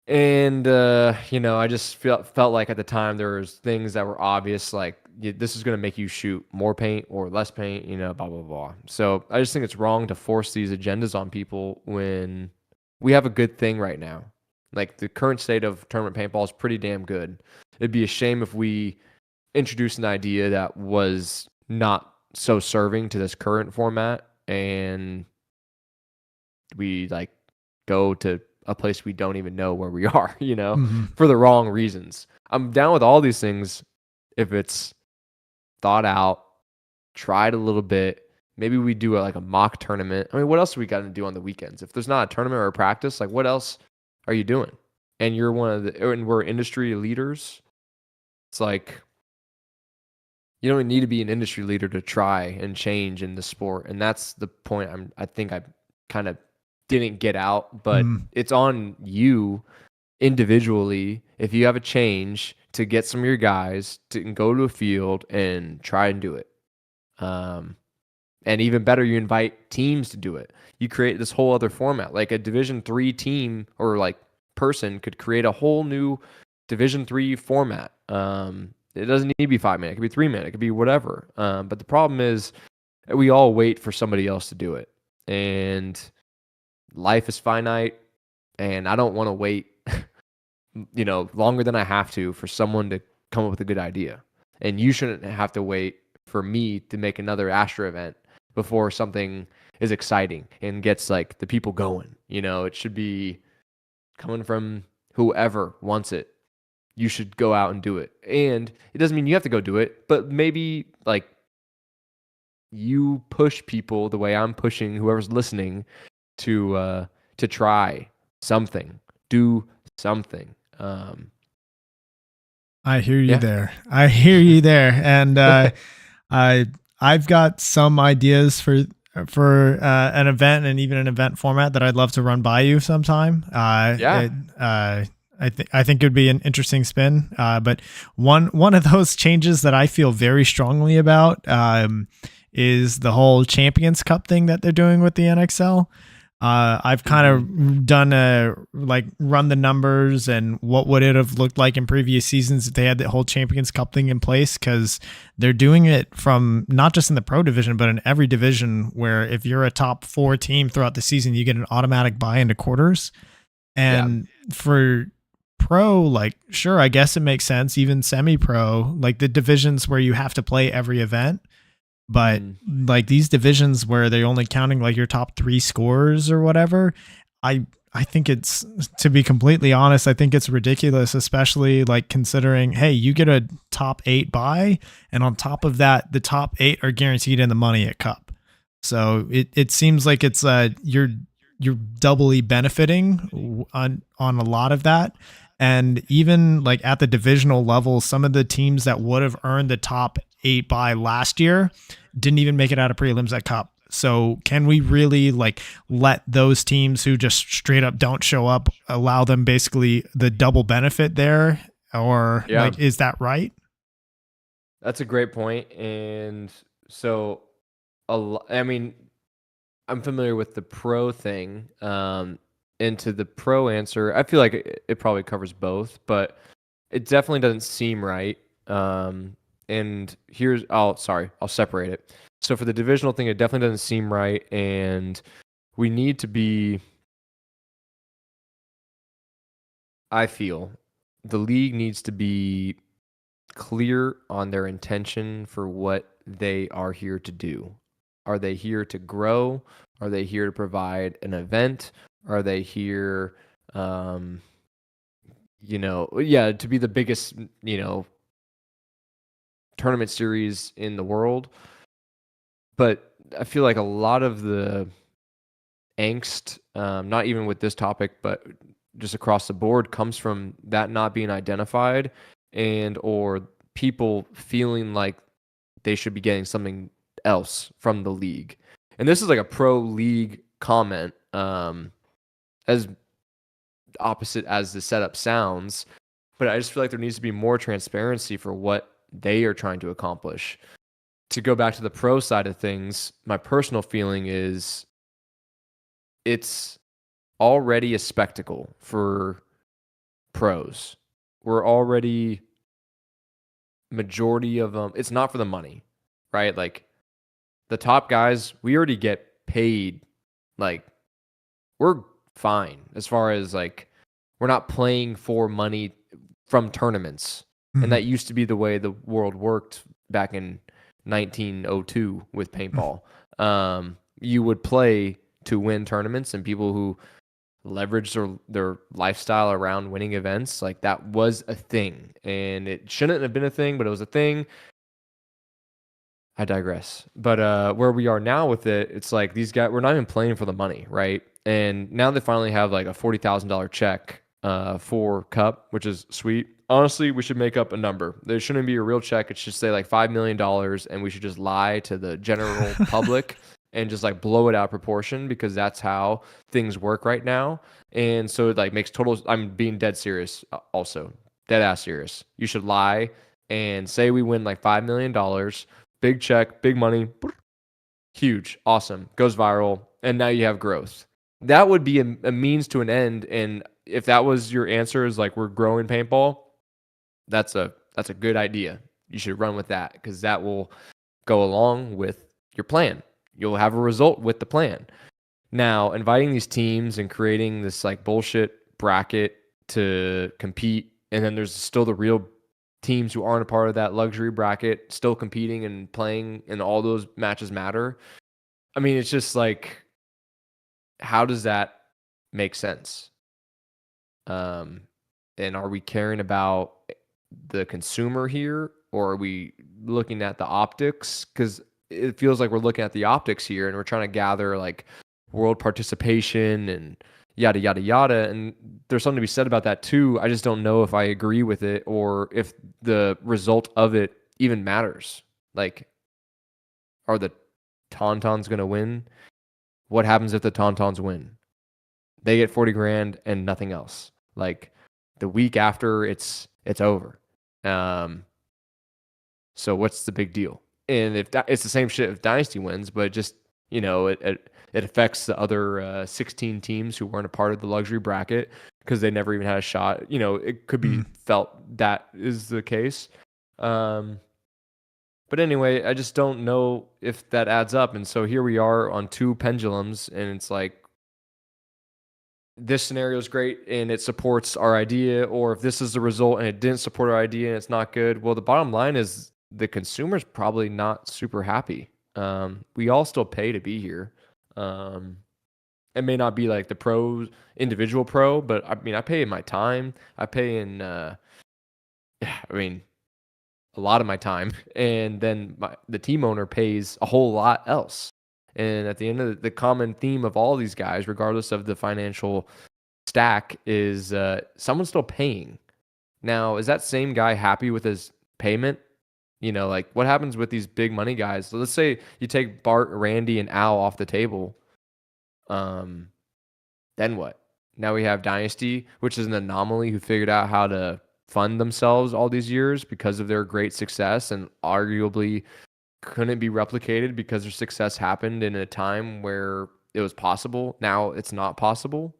And, I just felt like at the time there was things that were obvious, like this is going to make you shoot more paint or less paint, blah, blah, blah. So I just think it's wrong to force these agendas on people when we have a good thing right now. Like the current state of tournament paintball is pretty damn good. It'd be a shame if we introduced an idea that was not so serving to this current format and we like go to a place we don't even know where we are, for the wrong reasons. I'm down with all these things if it's thought out, tried a little bit. Maybe we do like a mock tournament. I mean, what else do we got to do on the weekends? If there's not a tournament or a practice, like what else are you doing? And you're and we're industry leaders. It's like, you don't need to be an industry leader to try and change in the sport. And that's the point I think I kind of didn't get out, but it's on you individually, if you have a change, to get some of your guys to go to a field and try and do it. And even better, you invite teams to do it. You create this whole other format, like a Division 3 team or like person could create a whole new Division 3 format. It doesn't need to be 5-man. It could be 3-man. It could be whatever. But the problem is we all wait for somebody else to do it. And life is finite. And I don't want to wait, longer than I have to for someone to come up with a good idea. And you shouldn't have to wait for me to make another Astra event before something is exciting and gets like the people going. It should be coming from whoever wants it. You should go out and do it. And it doesn't mean you have to go do it, but maybe like you push people the way I'm pushing whoever's listening to try something, do something. I hear you there. I hear you there. And I've got some ideas for an event and even an event format that I'd love to run by you sometime. I think it would be an interesting spin. But one of those changes that I feel very strongly about is the whole Champions Cup thing that they're doing with the NXL. I've kind of done run the numbers and what would it have looked like in previous seasons if they had the whole Champions Cup thing in place, because they're doing it from not just in the pro division, but in every division where if you're a top 4 team throughout the season, you get an automatic buy into quarters. And for pro, like, sure, I guess it makes sense. Even semi-pro, like the divisions where you have to play every event. But like these divisions where they're only counting like your top 3 scores or whatever, I think it's, to be completely honest, I think it's ridiculous, especially like considering, hey, you get a top 8 buy, and on top of that, the top 8 are guaranteed in the money at Cup. So it seems like it's you're doubly benefiting on a lot of that. And even like at the divisional level, some of the teams that would have earned the top 8 buy last year didn't even make it out of prelims at Cup. So can we really like let those teams who just straight up don't show up, allow them basically the double benefit there? Or like, is that right? That's a great point. And so, I mean, I'm familiar with the pro thing. And to the pro answer, I feel like it probably covers both, but it definitely doesn't seem right. And here's, I'll separate it. So for the divisional thing, it definitely doesn't seem right. And we need to be, I feel, the league needs to be clear on their intention for what they are here to do. Are they here to grow? Are they here to provide an event? Are they here, to be the biggest, tournament series in the world? But I feel like a lot of the angst, not even with this topic, but just across the board, comes from that not being identified, and or people feeling like they should be getting something else from the league. And this is like a pro league comment, as opposite as the setup sounds, but I just feel like there needs to be more transparency for what they are trying to accomplish. To go back to the pro side of things, my personal feeling is it's already a spectacle for pros. We're already, majority of them, it's not for the money, right? Like the top guys, we already get paid. Like we're fine as far as like we're not playing for money from tournaments. Mm-hmm. And that used to be the way the world worked back in 1902 with paintball. You would play to win tournaments, and people who leveraged their lifestyle around winning events, like that was a thing. And it shouldn't have been a thing, but it was a thing. I digress. But where we are now with it, it's like these guys, we're not even playing for the money, right? And now they finally have like a $40,000 check for Cup, which is sweet. Honestly, we should make up a number. There shouldn't be a real check. It should say like $5 million, and we should just lie to the general public and just like blow it out of proportion, because that's how things work right now. And so it like makes total, I'm being dead serious also. Dead ass serious. You should lie and say we win like $5 million, big check, big money, huge, awesome, goes viral, and now you have growth. That would be a means to an end. And if that was your answer, is like we're growing paintball, that's a good idea. You should run with that, because that will go along with your plan. You'll have a result with the plan. Now, inviting these teams and creating this like bullshit bracket to compete, and then there's still the real teams who aren't a part of that luxury bracket still competing and playing, and all those matches matter. I mean, it's just like, how does that make sense? And are we caring about the consumer here, or are we looking at the optics? Because it feels like we're looking at the optics here, and we're trying to gather like world participation and yada, yada, yada. And there's something to be said about that too. I just don't know if I agree with it, or if the result of it even matters. Like, are the Tauntauns going to win? What happens if the Tauntauns win? They get 40 grand and nothing else. Like the week after, it's over. So what's the big deal? And if it's the same shit if Dynasty wins, but just, it affects the other 16 teams who weren't a part of the luxury bracket because they never even had a shot. It could be felt that is the case. But anyway, I just don't know if that adds up. And so here we are on two pendulums, and it's like, this scenario is great and it supports our idea, or if this is the result and it didn't support our idea and it's not good. Well, the bottom line is the consumer's probably not super happy. We all still pay to be here. It may not be like the individual pro, but I mean, I pay in my time. I pay in, a lot of my time, and then the team owner pays a whole lot else. And at the end of the common theme of all these guys, regardless of the financial stack, is someone's still paying. Now, is that same guy happy with his payment? Like what happens with these big money guys? So let's say you take Bart, Randy, and Al off the table. Then what? Now we have Dynasty, which is an anomaly, who figured out how to fund themselves all these years because of their great success, and arguably couldn't be replicated because their success happened in a time where it was possible. Now it's not possible.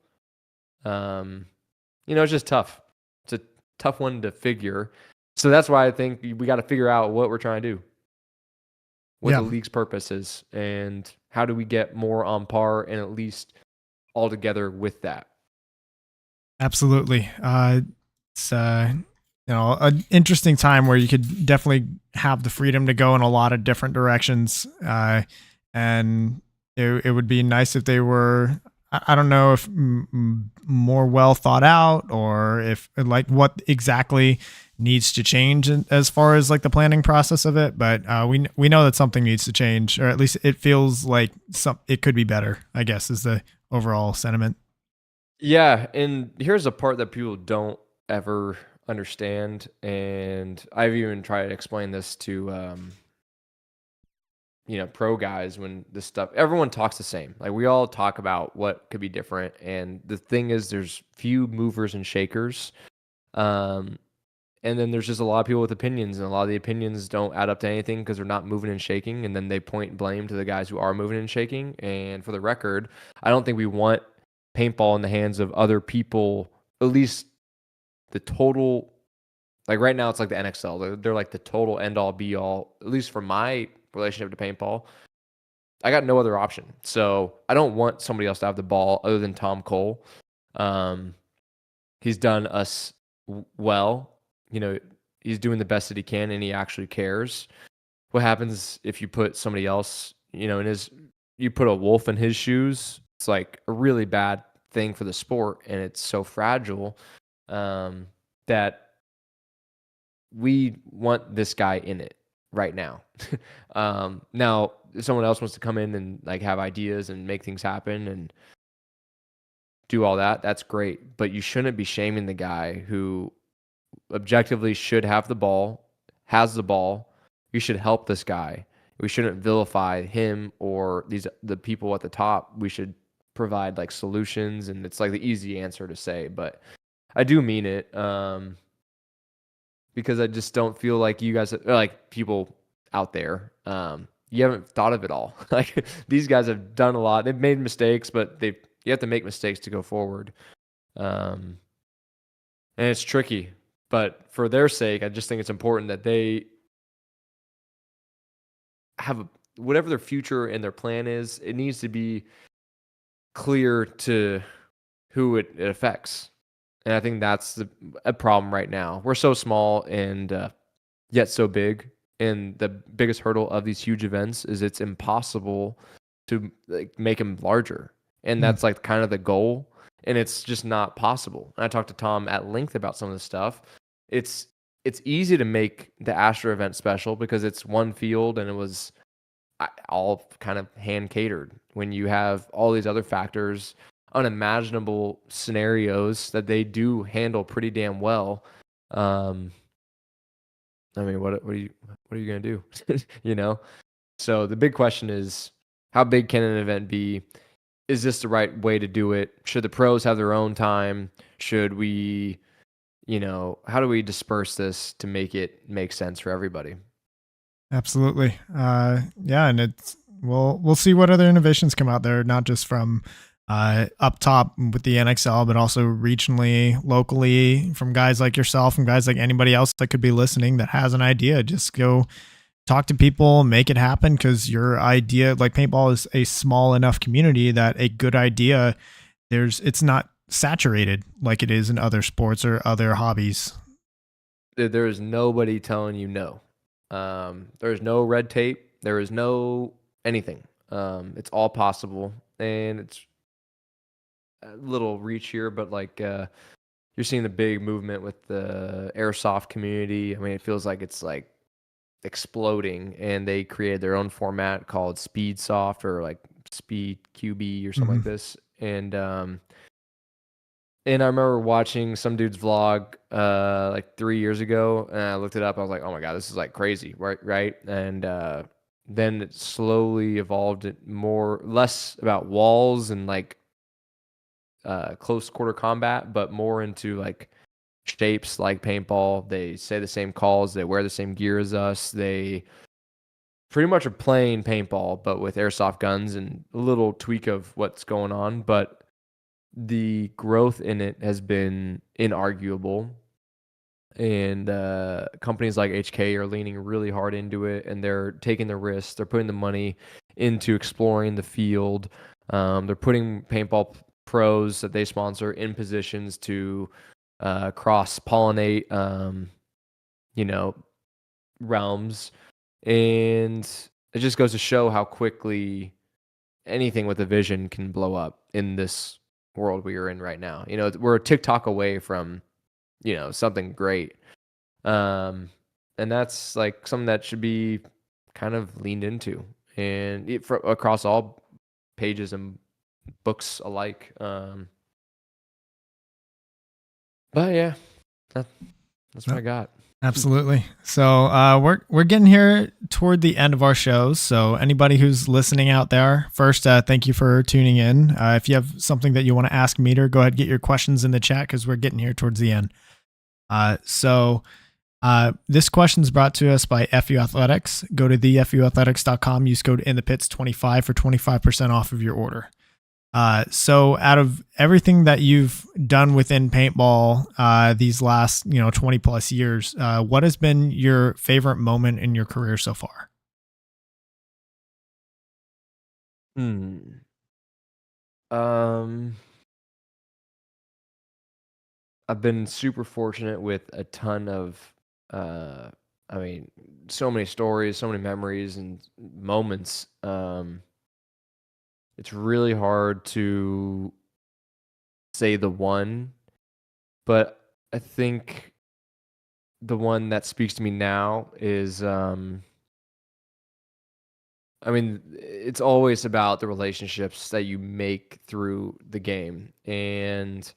It's just tough. It's a tough one to figure. So that's why I think we got to figure out what we're trying to do, what the league's purpose is, and how do we get more on par and at least all together with that. Absolutely. It's an interesting time where you could definitely have the freedom to go in a lot of different directions. And it would be nice if they were, I don't know if more well thought out, or if like what exactly needs to change as far as like the planning process of it. But we know that something needs to change, or at least it feels like it could be better, I guess, is the overall sentiment. Yeah. And here's a part that people don't ever understand, and I've even tried to explain this to pro guys. When this stuff, everyone talks the same, like we all talk about what could be different, and the thing is there's few movers and shakers, and then there's just a lot of people with opinions, and a lot of the opinions don't add up to anything because they're not moving and shaking, and then they point blame to the guys who are moving and shaking. And for the record, I don't think we want paintball in the hands of other people, at least the total, like right now it's like the NXL. They're like the total end all be all, at least for my relationship to paintball. I got no other option. So I don't want somebody else to have the ball other than Tom Cole. He's done us well. He's doing the best that he can, and he actually cares. What happens if you put somebody else, you put a wolf in his shoes? It's like a really bad thing for the sport, and it's so fragile. That we want this guy in it right now. Now, if someone else wants to come in and like have ideas and make things happen and do all that, that's great. But you shouldn't be shaming the guy who objectively should have the ball, has the ball. You should help this guy. We shouldn't vilify him or the people at the top. We should provide like solutions, and it's like the easy answer to say, but I do mean it, because I just don't feel like you guys, like people out there, you haven't thought of it all. Like these guys have done a lot. They've made mistakes, but you have to make mistakes to go forward. And it's tricky, but for their sake, I just think it's important that they have whatever their future and their plan is. It needs to be clear to who it affects. And I think that's a problem right now. We're so small and yet so big. And the biggest hurdle of these huge events is it's impossible to like make them larger. And that's like kind of the goal. And it's just not possible. And I talked to Tom at length about some of this stuff. It's easy to make the Astro event special because it's one field and it was all kind of hand catered. When you have all these other factors, unimaginable scenarios that they do handle pretty damn well. I mean, what are you gonna do? So the big question is, how big can an event be? Is this the right way to do it? Should the pros have their own time? Should we, how do we disperse this to make it make sense for everybody? Absolutely. Yeah. And it's we'll see what other innovations come out there, not just from up top with the NXL, but also regionally, locally, from guys like yourself and guys like anybody else that could be listening that has an idea. Just go talk to people, make it happen, because your idea, like paintball, is a small enough community that a good idea, it's not saturated like it is in other sports or other hobbies. There is nobody telling you no. There's no red tape. There is no anything. It's all possible, and it's a little reach here, but like you're seeing the big movement with the airsoft community. I mean, it feels like it's like exploding, and they created their own format called Speed Soft or like Speed QB or something like this. And I remember watching some dude's vlog like 3 years ago, and I looked it up. I was like, oh my God, this is like crazy, right? And then it slowly evolved less about walls and like close quarter combat, but more into like shapes like paintball. They say the same calls, they wear the same gear as us, they pretty much are playing paintball but with airsoft guns and a little tweak of what's going on. But the growth in it has been inarguable, and companies like HK are leaning really hard into it, and they're taking the risks, they're putting the money into exploring the field. They're putting paintball pros that they sponsor in positions to cross-pollinate, realms. And it just goes to show how quickly anything with a vision can blow up in this world we are in right now. We're a TikTok away from, something great. And that's like something that should be kind of leaned into, and across all pages and books alike. But yeah, that's what I got. Absolutely. So we're getting here toward the end of our shows. So anybody who's listening out there, first, thank you for tuning in. If you have something that you want to ask Meter, go ahead and get your questions in the chat, because we're getting here towards the end. This question is brought to us by FU Athletics. Go to thefuathletics.com. Use code inthepits25 for 25% off of your order. So out of everything that you've done within paintball, these last, 20 plus years, what has been your favorite moment in your career so far? I've been super fortunate with a ton of, so many stories, so many memories and moments. It's really hard to say the one, but I think the one that speaks to me now is, it's always about the relationships that you make through the game. And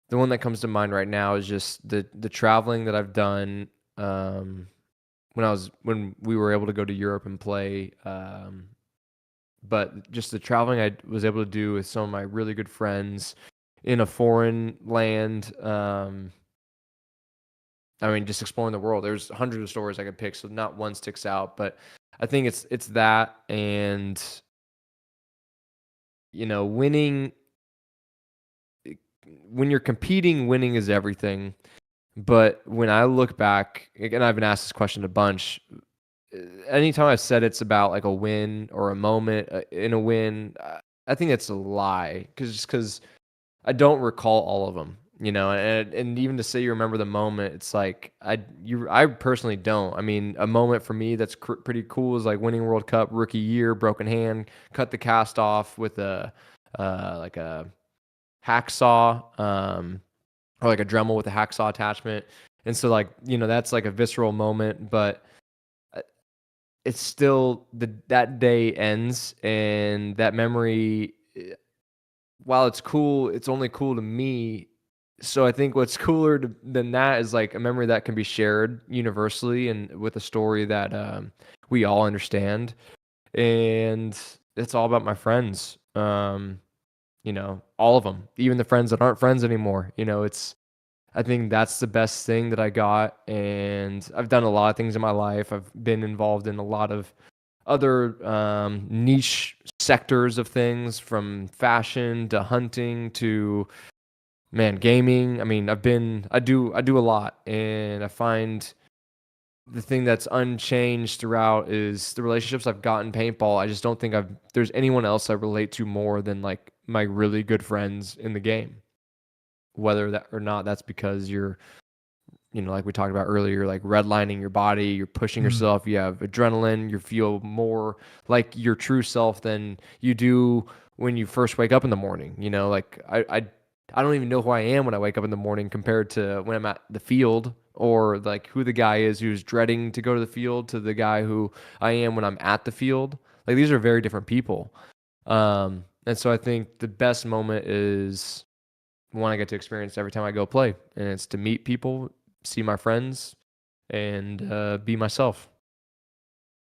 the one that comes to mind right now is just the traveling that I've done when we were able to go to Europe and play. But just the traveling I was able to do with some of my really good friends in a foreign land. Just exploring the world. There's hundreds of stories I could pick, so not one sticks out. But I think it's that, and winning. When you're competing, winning is everything. But when I look back, and I've been asked this question a bunch, anytime I've said it's about like a win or a moment in a win, I think it's a lie, because I don't recall all of them, and even to say you remember the moment, it's like I personally don't. A moment for me that's pretty cool is like winning World Cup rookie year, broken hand, cut the cast off with a hacksaw, or like a Dremel with a hacksaw attachment. And so that's like a visceral moment, but it's still that day ends, and that memory, while it's cool, it's only cool to me. So I think what's cooler than that is like a memory that can be shared universally and with a story that we all understand. And it's all about my friends. All of them, even the friends that aren't friends anymore. I think that's the best thing that I got. And I've done a lot of things in my life. I've been involved in a lot of other niche sectors of things, from fashion to hunting to gaming. I mean, I do a lot, and I find the thing that's unchanged throughout is the relationships I've got in paintball. I just don't think there's anyone else I relate to more than like my really good friends in the game. Whether that or not, that's because you're, like we talked about earlier, like redlining your body, you're pushing yourself, you have adrenaline, you feel more like your true self than you do when you first wake up in the morning. Like I don't even know who I am when I wake up in the morning compared to when I'm at the field, or like who the guy is who's dreading to go to the field to the guy who I am when I'm at the field. Like, these are very different people. And so I think the best moment is one I get to experience every time I go play, and it's to meet people, see my friends, and be myself.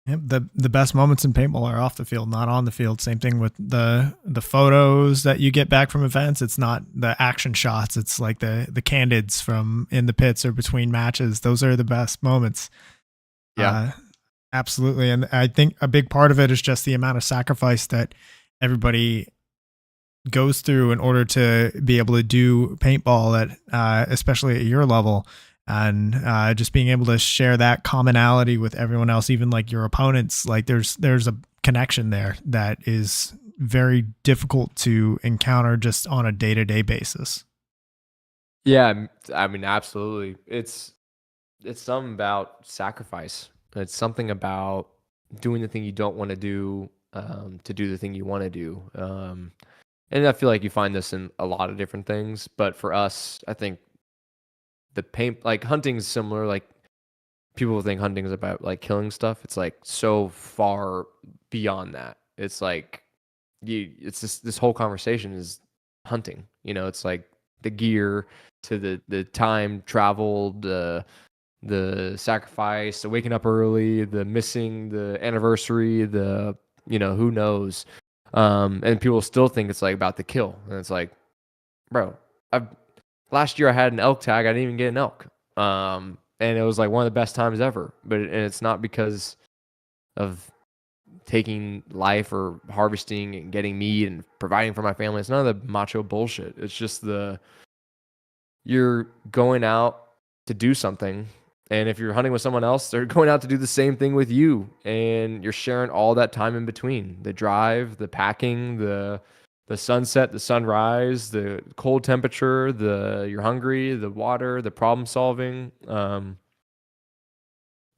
Yep, the best moments in paintball are off the field, not on the field. Same thing with the photos that you get back from events. It's not the action shots. It's like the candids from in the pits or between matches. Those are the best moments. Yeah, absolutely. And I think a big part of it is just the amount of sacrifice that everybody goes through in order to be able to do paintball at especially at your level. And just being able to share that commonality with everyone else, even like your opponents, like there's a connection there that is very difficult to encounter just on a day-to-day basis. Yeah, I mean, absolutely. It's something about sacrifice. It's something about doing the thing you don't want to do the thing you want to do. And I feel like you find this in a lot of different things. But for us, I think like hunting is similar. Like, people think hunting is about like killing stuff. It's like so far beyond that. It's like it's this whole conversation is hunting. It's like the gear to the time traveled, the sacrifice, the waking up early, the missing the anniversary, the who knows. And people still think it's like about the kill, and it's like, bro, last year I had an elk tag. I didn't even get an elk. And it was like one of the best times ever. And it's not because of taking life or harvesting and getting meat and providing for my family. It's none of the macho bullshit. It's just you're going out to do something. And if you're hunting with someone else, they're going out to do the same thing with you. And you're sharing all that time in between. The drive, the packing, the sunset, the sunrise, the cold temperature, you're hungry, the water, the problem solving. When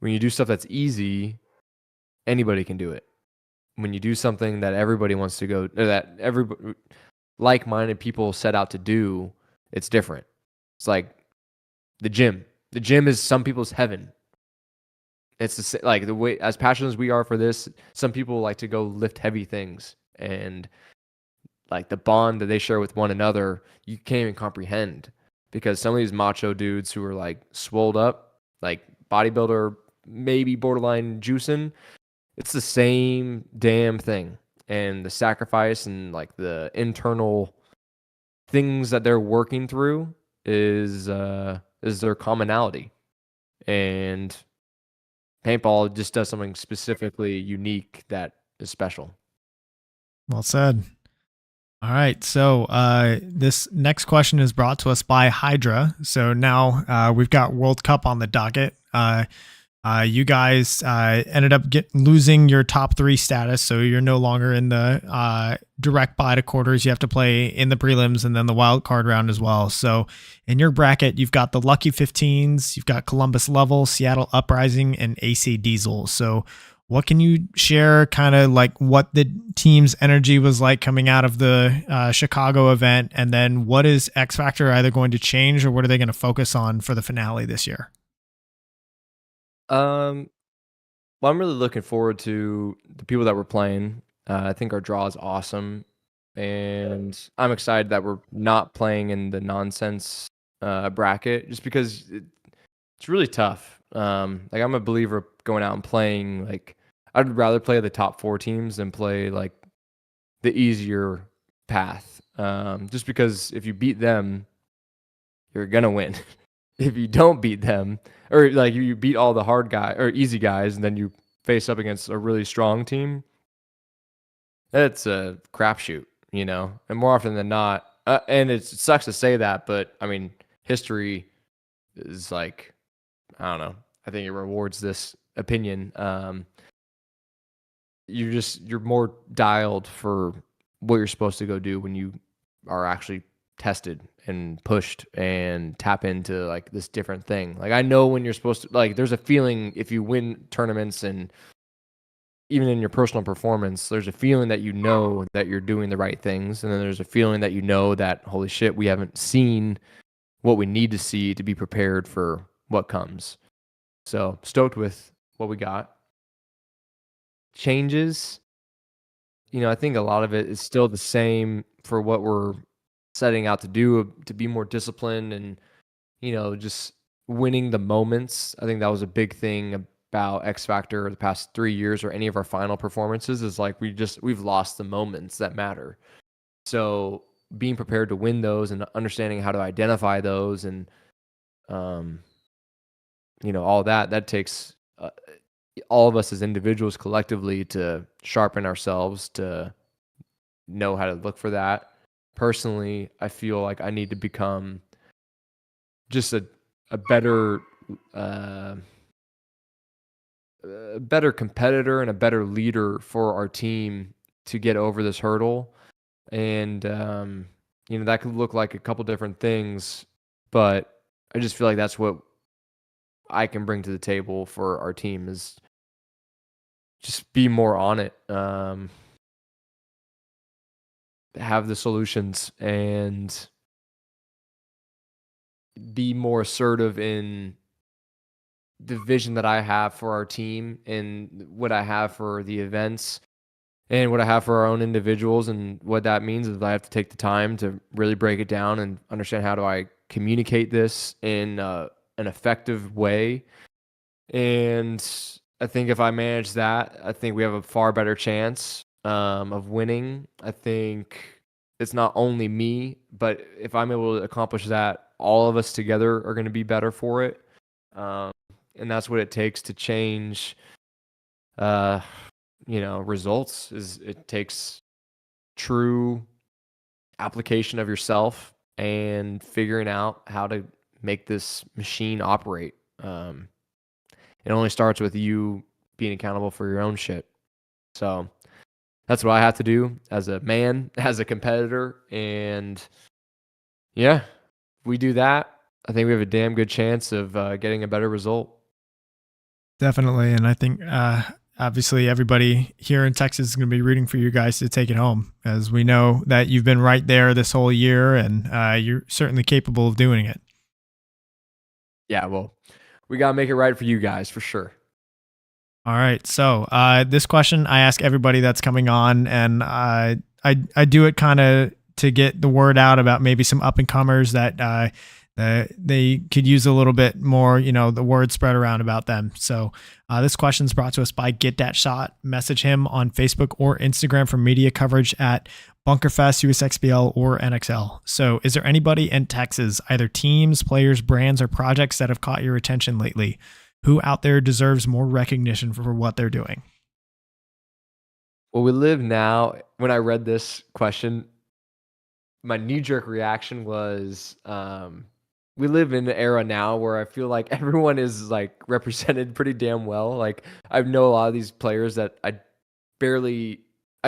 you do stuff that's easy, anybody can do it. When you do something that everybody wants to go, or that everybody, like-minded people set out to do, it's different. It's like the gym. The gym is some people's heaven. It's like the way, as passionate as we are for this, some people like to go lift heavy things, and like the bond that they share with one another, you can't even comprehend, because some of these macho dudes who are like swolled up, like bodybuilder, maybe borderline juicing, it's the same damn thing. And the sacrifice and like the internal things that they're working through is their commonality. And paintball just does something specifically unique that is special. Well said. All right, so this next question is brought to us by Hydra. So now we've got World Cup on the docket. You guys ended up losing your top 3 status, so you're no longer in the direct bye to quarters. You have to play in the prelims and then the wild card round as well. So in your bracket, you've got the Lucky 15s, you've got Columbus Level, Seattle Uprising, and AC Diesel. So what can you share, kind of like what the team's energy was like coming out of the Chicago event, and then what is X Factor either going to change, or what are they going to focus on for the finale this year? Well, I'm really looking forward to the people that we're playing. I think our draw is awesome, and I'm excited that we're not playing in the nonsense bracket, just because it's really tough. Like, I'm a believer of going out and playing, like, I'd rather play the top 4 teams than play like the easier path. Just because if you beat them, you're gonna win. If you don't beat them, or like you beat all the hard guy or easy guys, and then you face up against a really strong team, it's a crapshoot, and more often than not, and it sucks to say that, but I mean, history is like, I don't know. I think it rewards this opinion. You're more dialed for what you're supposed to go do when you are actually tested and pushed and tap into like this different thing. Like I know when you're supposed to, like there's a feeling if you win tournaments and even in your personal performance, there's a feeling that that you're doing the right things, and then there's a feeling that that holy shit, we haven't seen what we need to see to be prepared for what comes. So stoked with what we got. Changes, I think a lot of it is still the same for what we're setting out to do, to be more disciplined and, just winning the moments. I think that was a big thing about X Factor the past 3 years or any of our final performances is like we've lost the moments that matter. So being prepared to win those and understanding how to identify those and, all that takes all of us as individuals collectively to sharpen ourselves to know how to look for that. Personally, I feel like I need to become just a better competitor and a better leader for our team to get over this hurdle. And that could look like a couple different things, but I just feel like that's what I can bring to the table for our team is just be more on it, have the solutions and be more assertive in the vision that I have for our team and what I have for the events and what I have for our own individuals. And what that means is I have to take the time to really break it down and understand how do I communicate this in an effective way. And I think if I manage that, I think we have a far better chance of winning. I think it's not only me, but if I'm able to accomplish that, all of us together are going to be better for it. And that's what it takes to change, results. Is it takes true application of yourself and figuring out how to make this machine operate. It only starts with you being accountable for your own shit. So that's what I have to do as a man, as a competitor. And yeah, if we do that, I think we have a damn good chance of getting a better result. Definitely. And I think obviously everybody here in Texas is going to be rooting for you guys to take it home, as we know that you've been right there this whole year and you're certainly capable of doing it. Yeah, well, we got to make it right for you guys for sure. All right. So this question I ask everybody that's coming on, and I do it kind of to get the word out about maybe some up and comers that they could use a little bit more, the word spread around about them. So this question is brought to us by Get That Shot. Message him on Facebook or Instagram for media coverage at Bunkerfest, USXBL, or NXL. So is there anybody in Texas, either teams, players, brands, or projects that have caught your attention lately? Who out there deserves more recognition for what they're doing? Well, we live now. When I read this question, my knee-jerk reaction was we live in an era now where I feel like everyone is like represented pretty damn well. Like I know a lot of these players that I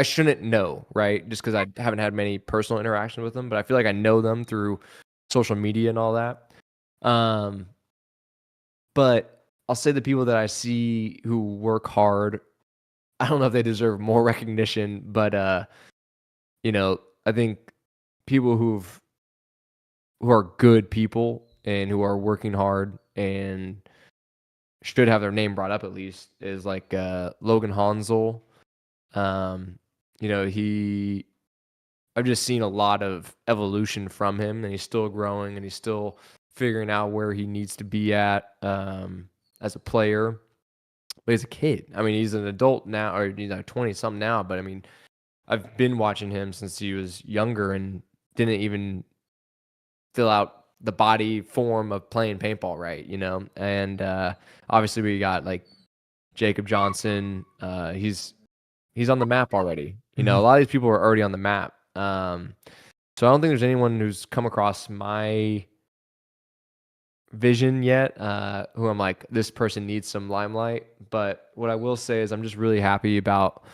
shouldn't know, right? Just because I haven't had many personal interaction with them, but I feel like I know them through social media and all that. But I'll say the people that I see who work hard, I don't know if they deserve more recognition, but I think people who are good people and who are working hard and should have their name brought up at least is like Logan Hansel. I've just seen a lot of evolution from him, and he's still growing and he's still figuring out where he needs to be at as a player. But he's a kid. I mean, he's an adult now, or he's 20-something now, but I mean, I've been watching him since he was younger and didn't even fill out the body form of playing paintball right, And obviously we got like Jacob Johnson. He's on the map already. You know, a lot of these people are already on the map. So I don't think there's anyone who's come across my vision yet who I'm like, this person needs some limelight. But what I will say is I'm just really happy about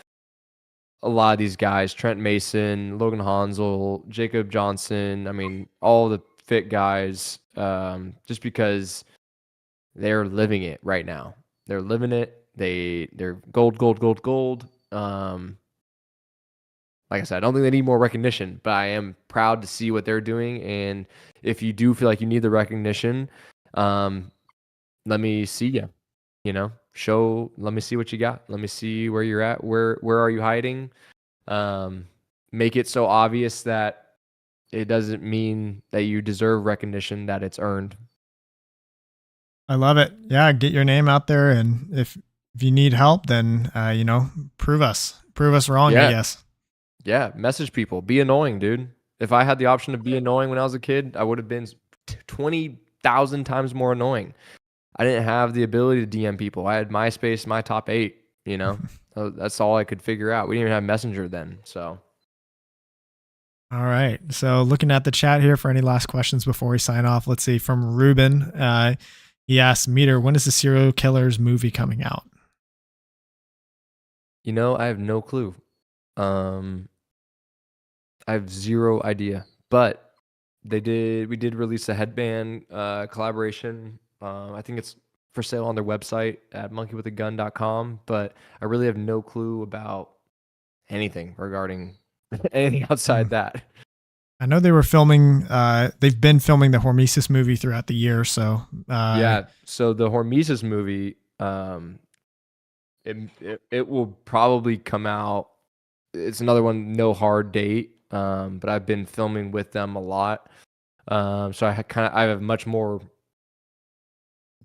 a lot of these guys: Trent Mason, Logan Hansel, Jacob Johnson. I mean, all the fit guys, just because they're living it right now. They're living it. They're gold. Like I said, I don't think they need more recognition, but I am proud to see what they're doing. And if you do feel like you need the recognition, let me see you. You know, let me see what you got. Let me see where you're at. Where are you hiding? Make it so obvious that it doesn't mean that you deserve recognition, that it's earned. I love it. Yeah, get your name out there, and if you need help, then prove us wrong. I guess. Yeah, message people. Be annoying, dude. If I had the option to be annoying when I was a kid, I would have been 20,000 times more annoying. I didn't have the ability to DM people. I had MySpace, my top 8. You know, that's all I could figure out. We didn't even have Messenger then, so. All right. So looking at the chat here for any last questions before we sign off. Let's see, from Ruben. He asked, Meter, when is the Serial Killers movie coming out? You know, I have no clue. I have zero idea. But we did release a headband collaboration. I think it's for sale on their website at monkeywithagun.com, but I really have no clue about anything regarding anything outside that. I know they were filming, they've been filming the Hormesis movie throughout the year. So, yeah. So the Hormesis movie, it will probably come out. It's another one, no hard date. But I've been filming with them a lot. So I have a much more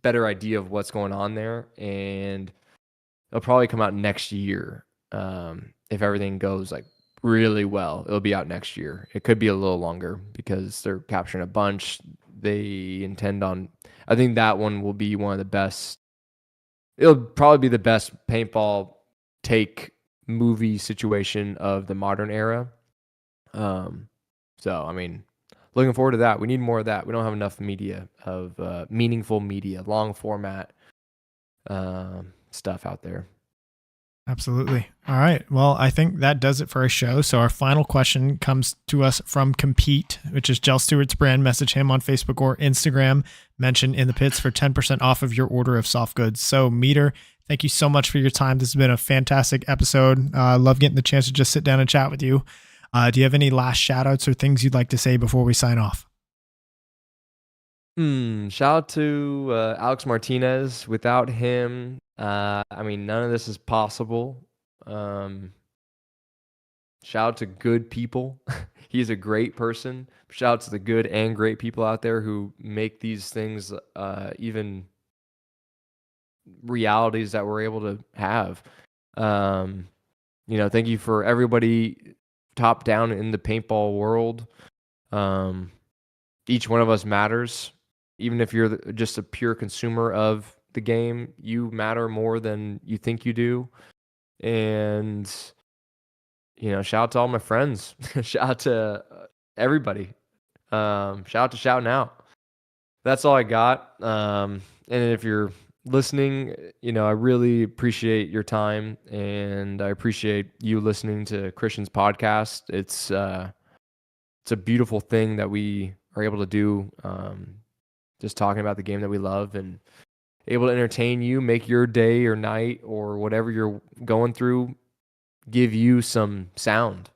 better idea of what's going on there, and it'll probably come out next year. If everything goes like really well, it'll be out next year. It could be a little longer because they're capturing a bunch. They intend on, I think that one will be one of the best. It'll probably be the best paintball take movie situation of the modern era. So I mean, looking forward to that. We need more of that. We don't have enough media of meaningful media, long format stuff out there. Absolutely. All right. Well, I think that does it for our show. So our final question comes to us from Compete, which is Jell Stewart's brand. Message him on Facebook or Instagram. Mention In the Pits for 10% off of your order of soft goods. So Meter, thank you so much for your time. This has been a fantastic episode. Love getting the chance to just sit down and chat with you. Do you have any last shout outs or things you'd like to say before we sign off? Shout out to Alex Martinez. Without him, I mean, none of this is possible. Shout out to good people. He's a great person. Shout out to the good and great people out there who make these things even realities that we're able to have. Thank you for everybody top down in the paintball world. Each one of us matters. Even if you're just a pure consumer of the game, you matter more than you think you do. And, shout out to all my friends. Shout out to everybody. Shout out to Shouting Out. That's all I got. And if you're listening, I really appreciate your time, and I appreciate you listening to Christian's podcast. It's a beautiful thing that we are able to do. Just talking about the game that we love and able to entertain you, make your day or night or whatever you're going through, give you some sound.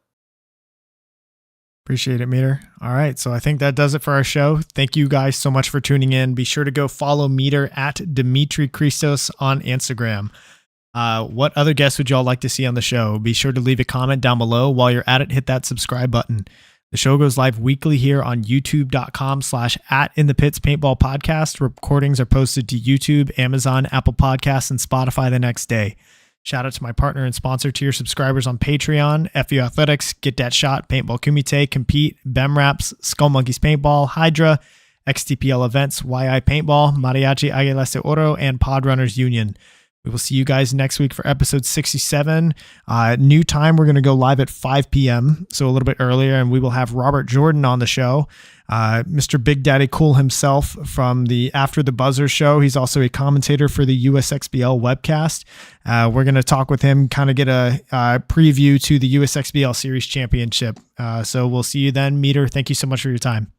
Appreciate it, Meter. All right. So I think that does it for our show. Thank you guys so much for tuning in. Be sure to go follow Meter at Dimitri Christos on Instagram. What other guests would y'all like to see on the show? Be sure to leave a comment down below. While you're at it, hit that subscribe button. The show goes live weekly here on youtube.com/@inthepitspaintballpodcast. Recordings are posted to YouTube, Amazon, Apple Podcasts, and Spotify the next day. Shout out to my partner and sponsor tier subscribers on Patreon: FU Athletics, Get That Shot, Paintball Kumite, Compete, Bem Raps, Skull Monkeys Paintball, Hydra, XTPL Events, YI Paintball, Mariachi Águilas de Oro, and Podrunners Union. We will see you guys next week for episode 67. New time, we're going to go live at 5 p.m., so a little bit earlier, and we will have Robert Jordan on the show, Mr. Big Daddy Cool himself from the After the Buzzer show. He's also a commentator for the USXBL webcast. We're going to talk with him, kind of get a preview to the USXBL Series Championship. So we'll see you then. Meter, thank you so much for your time.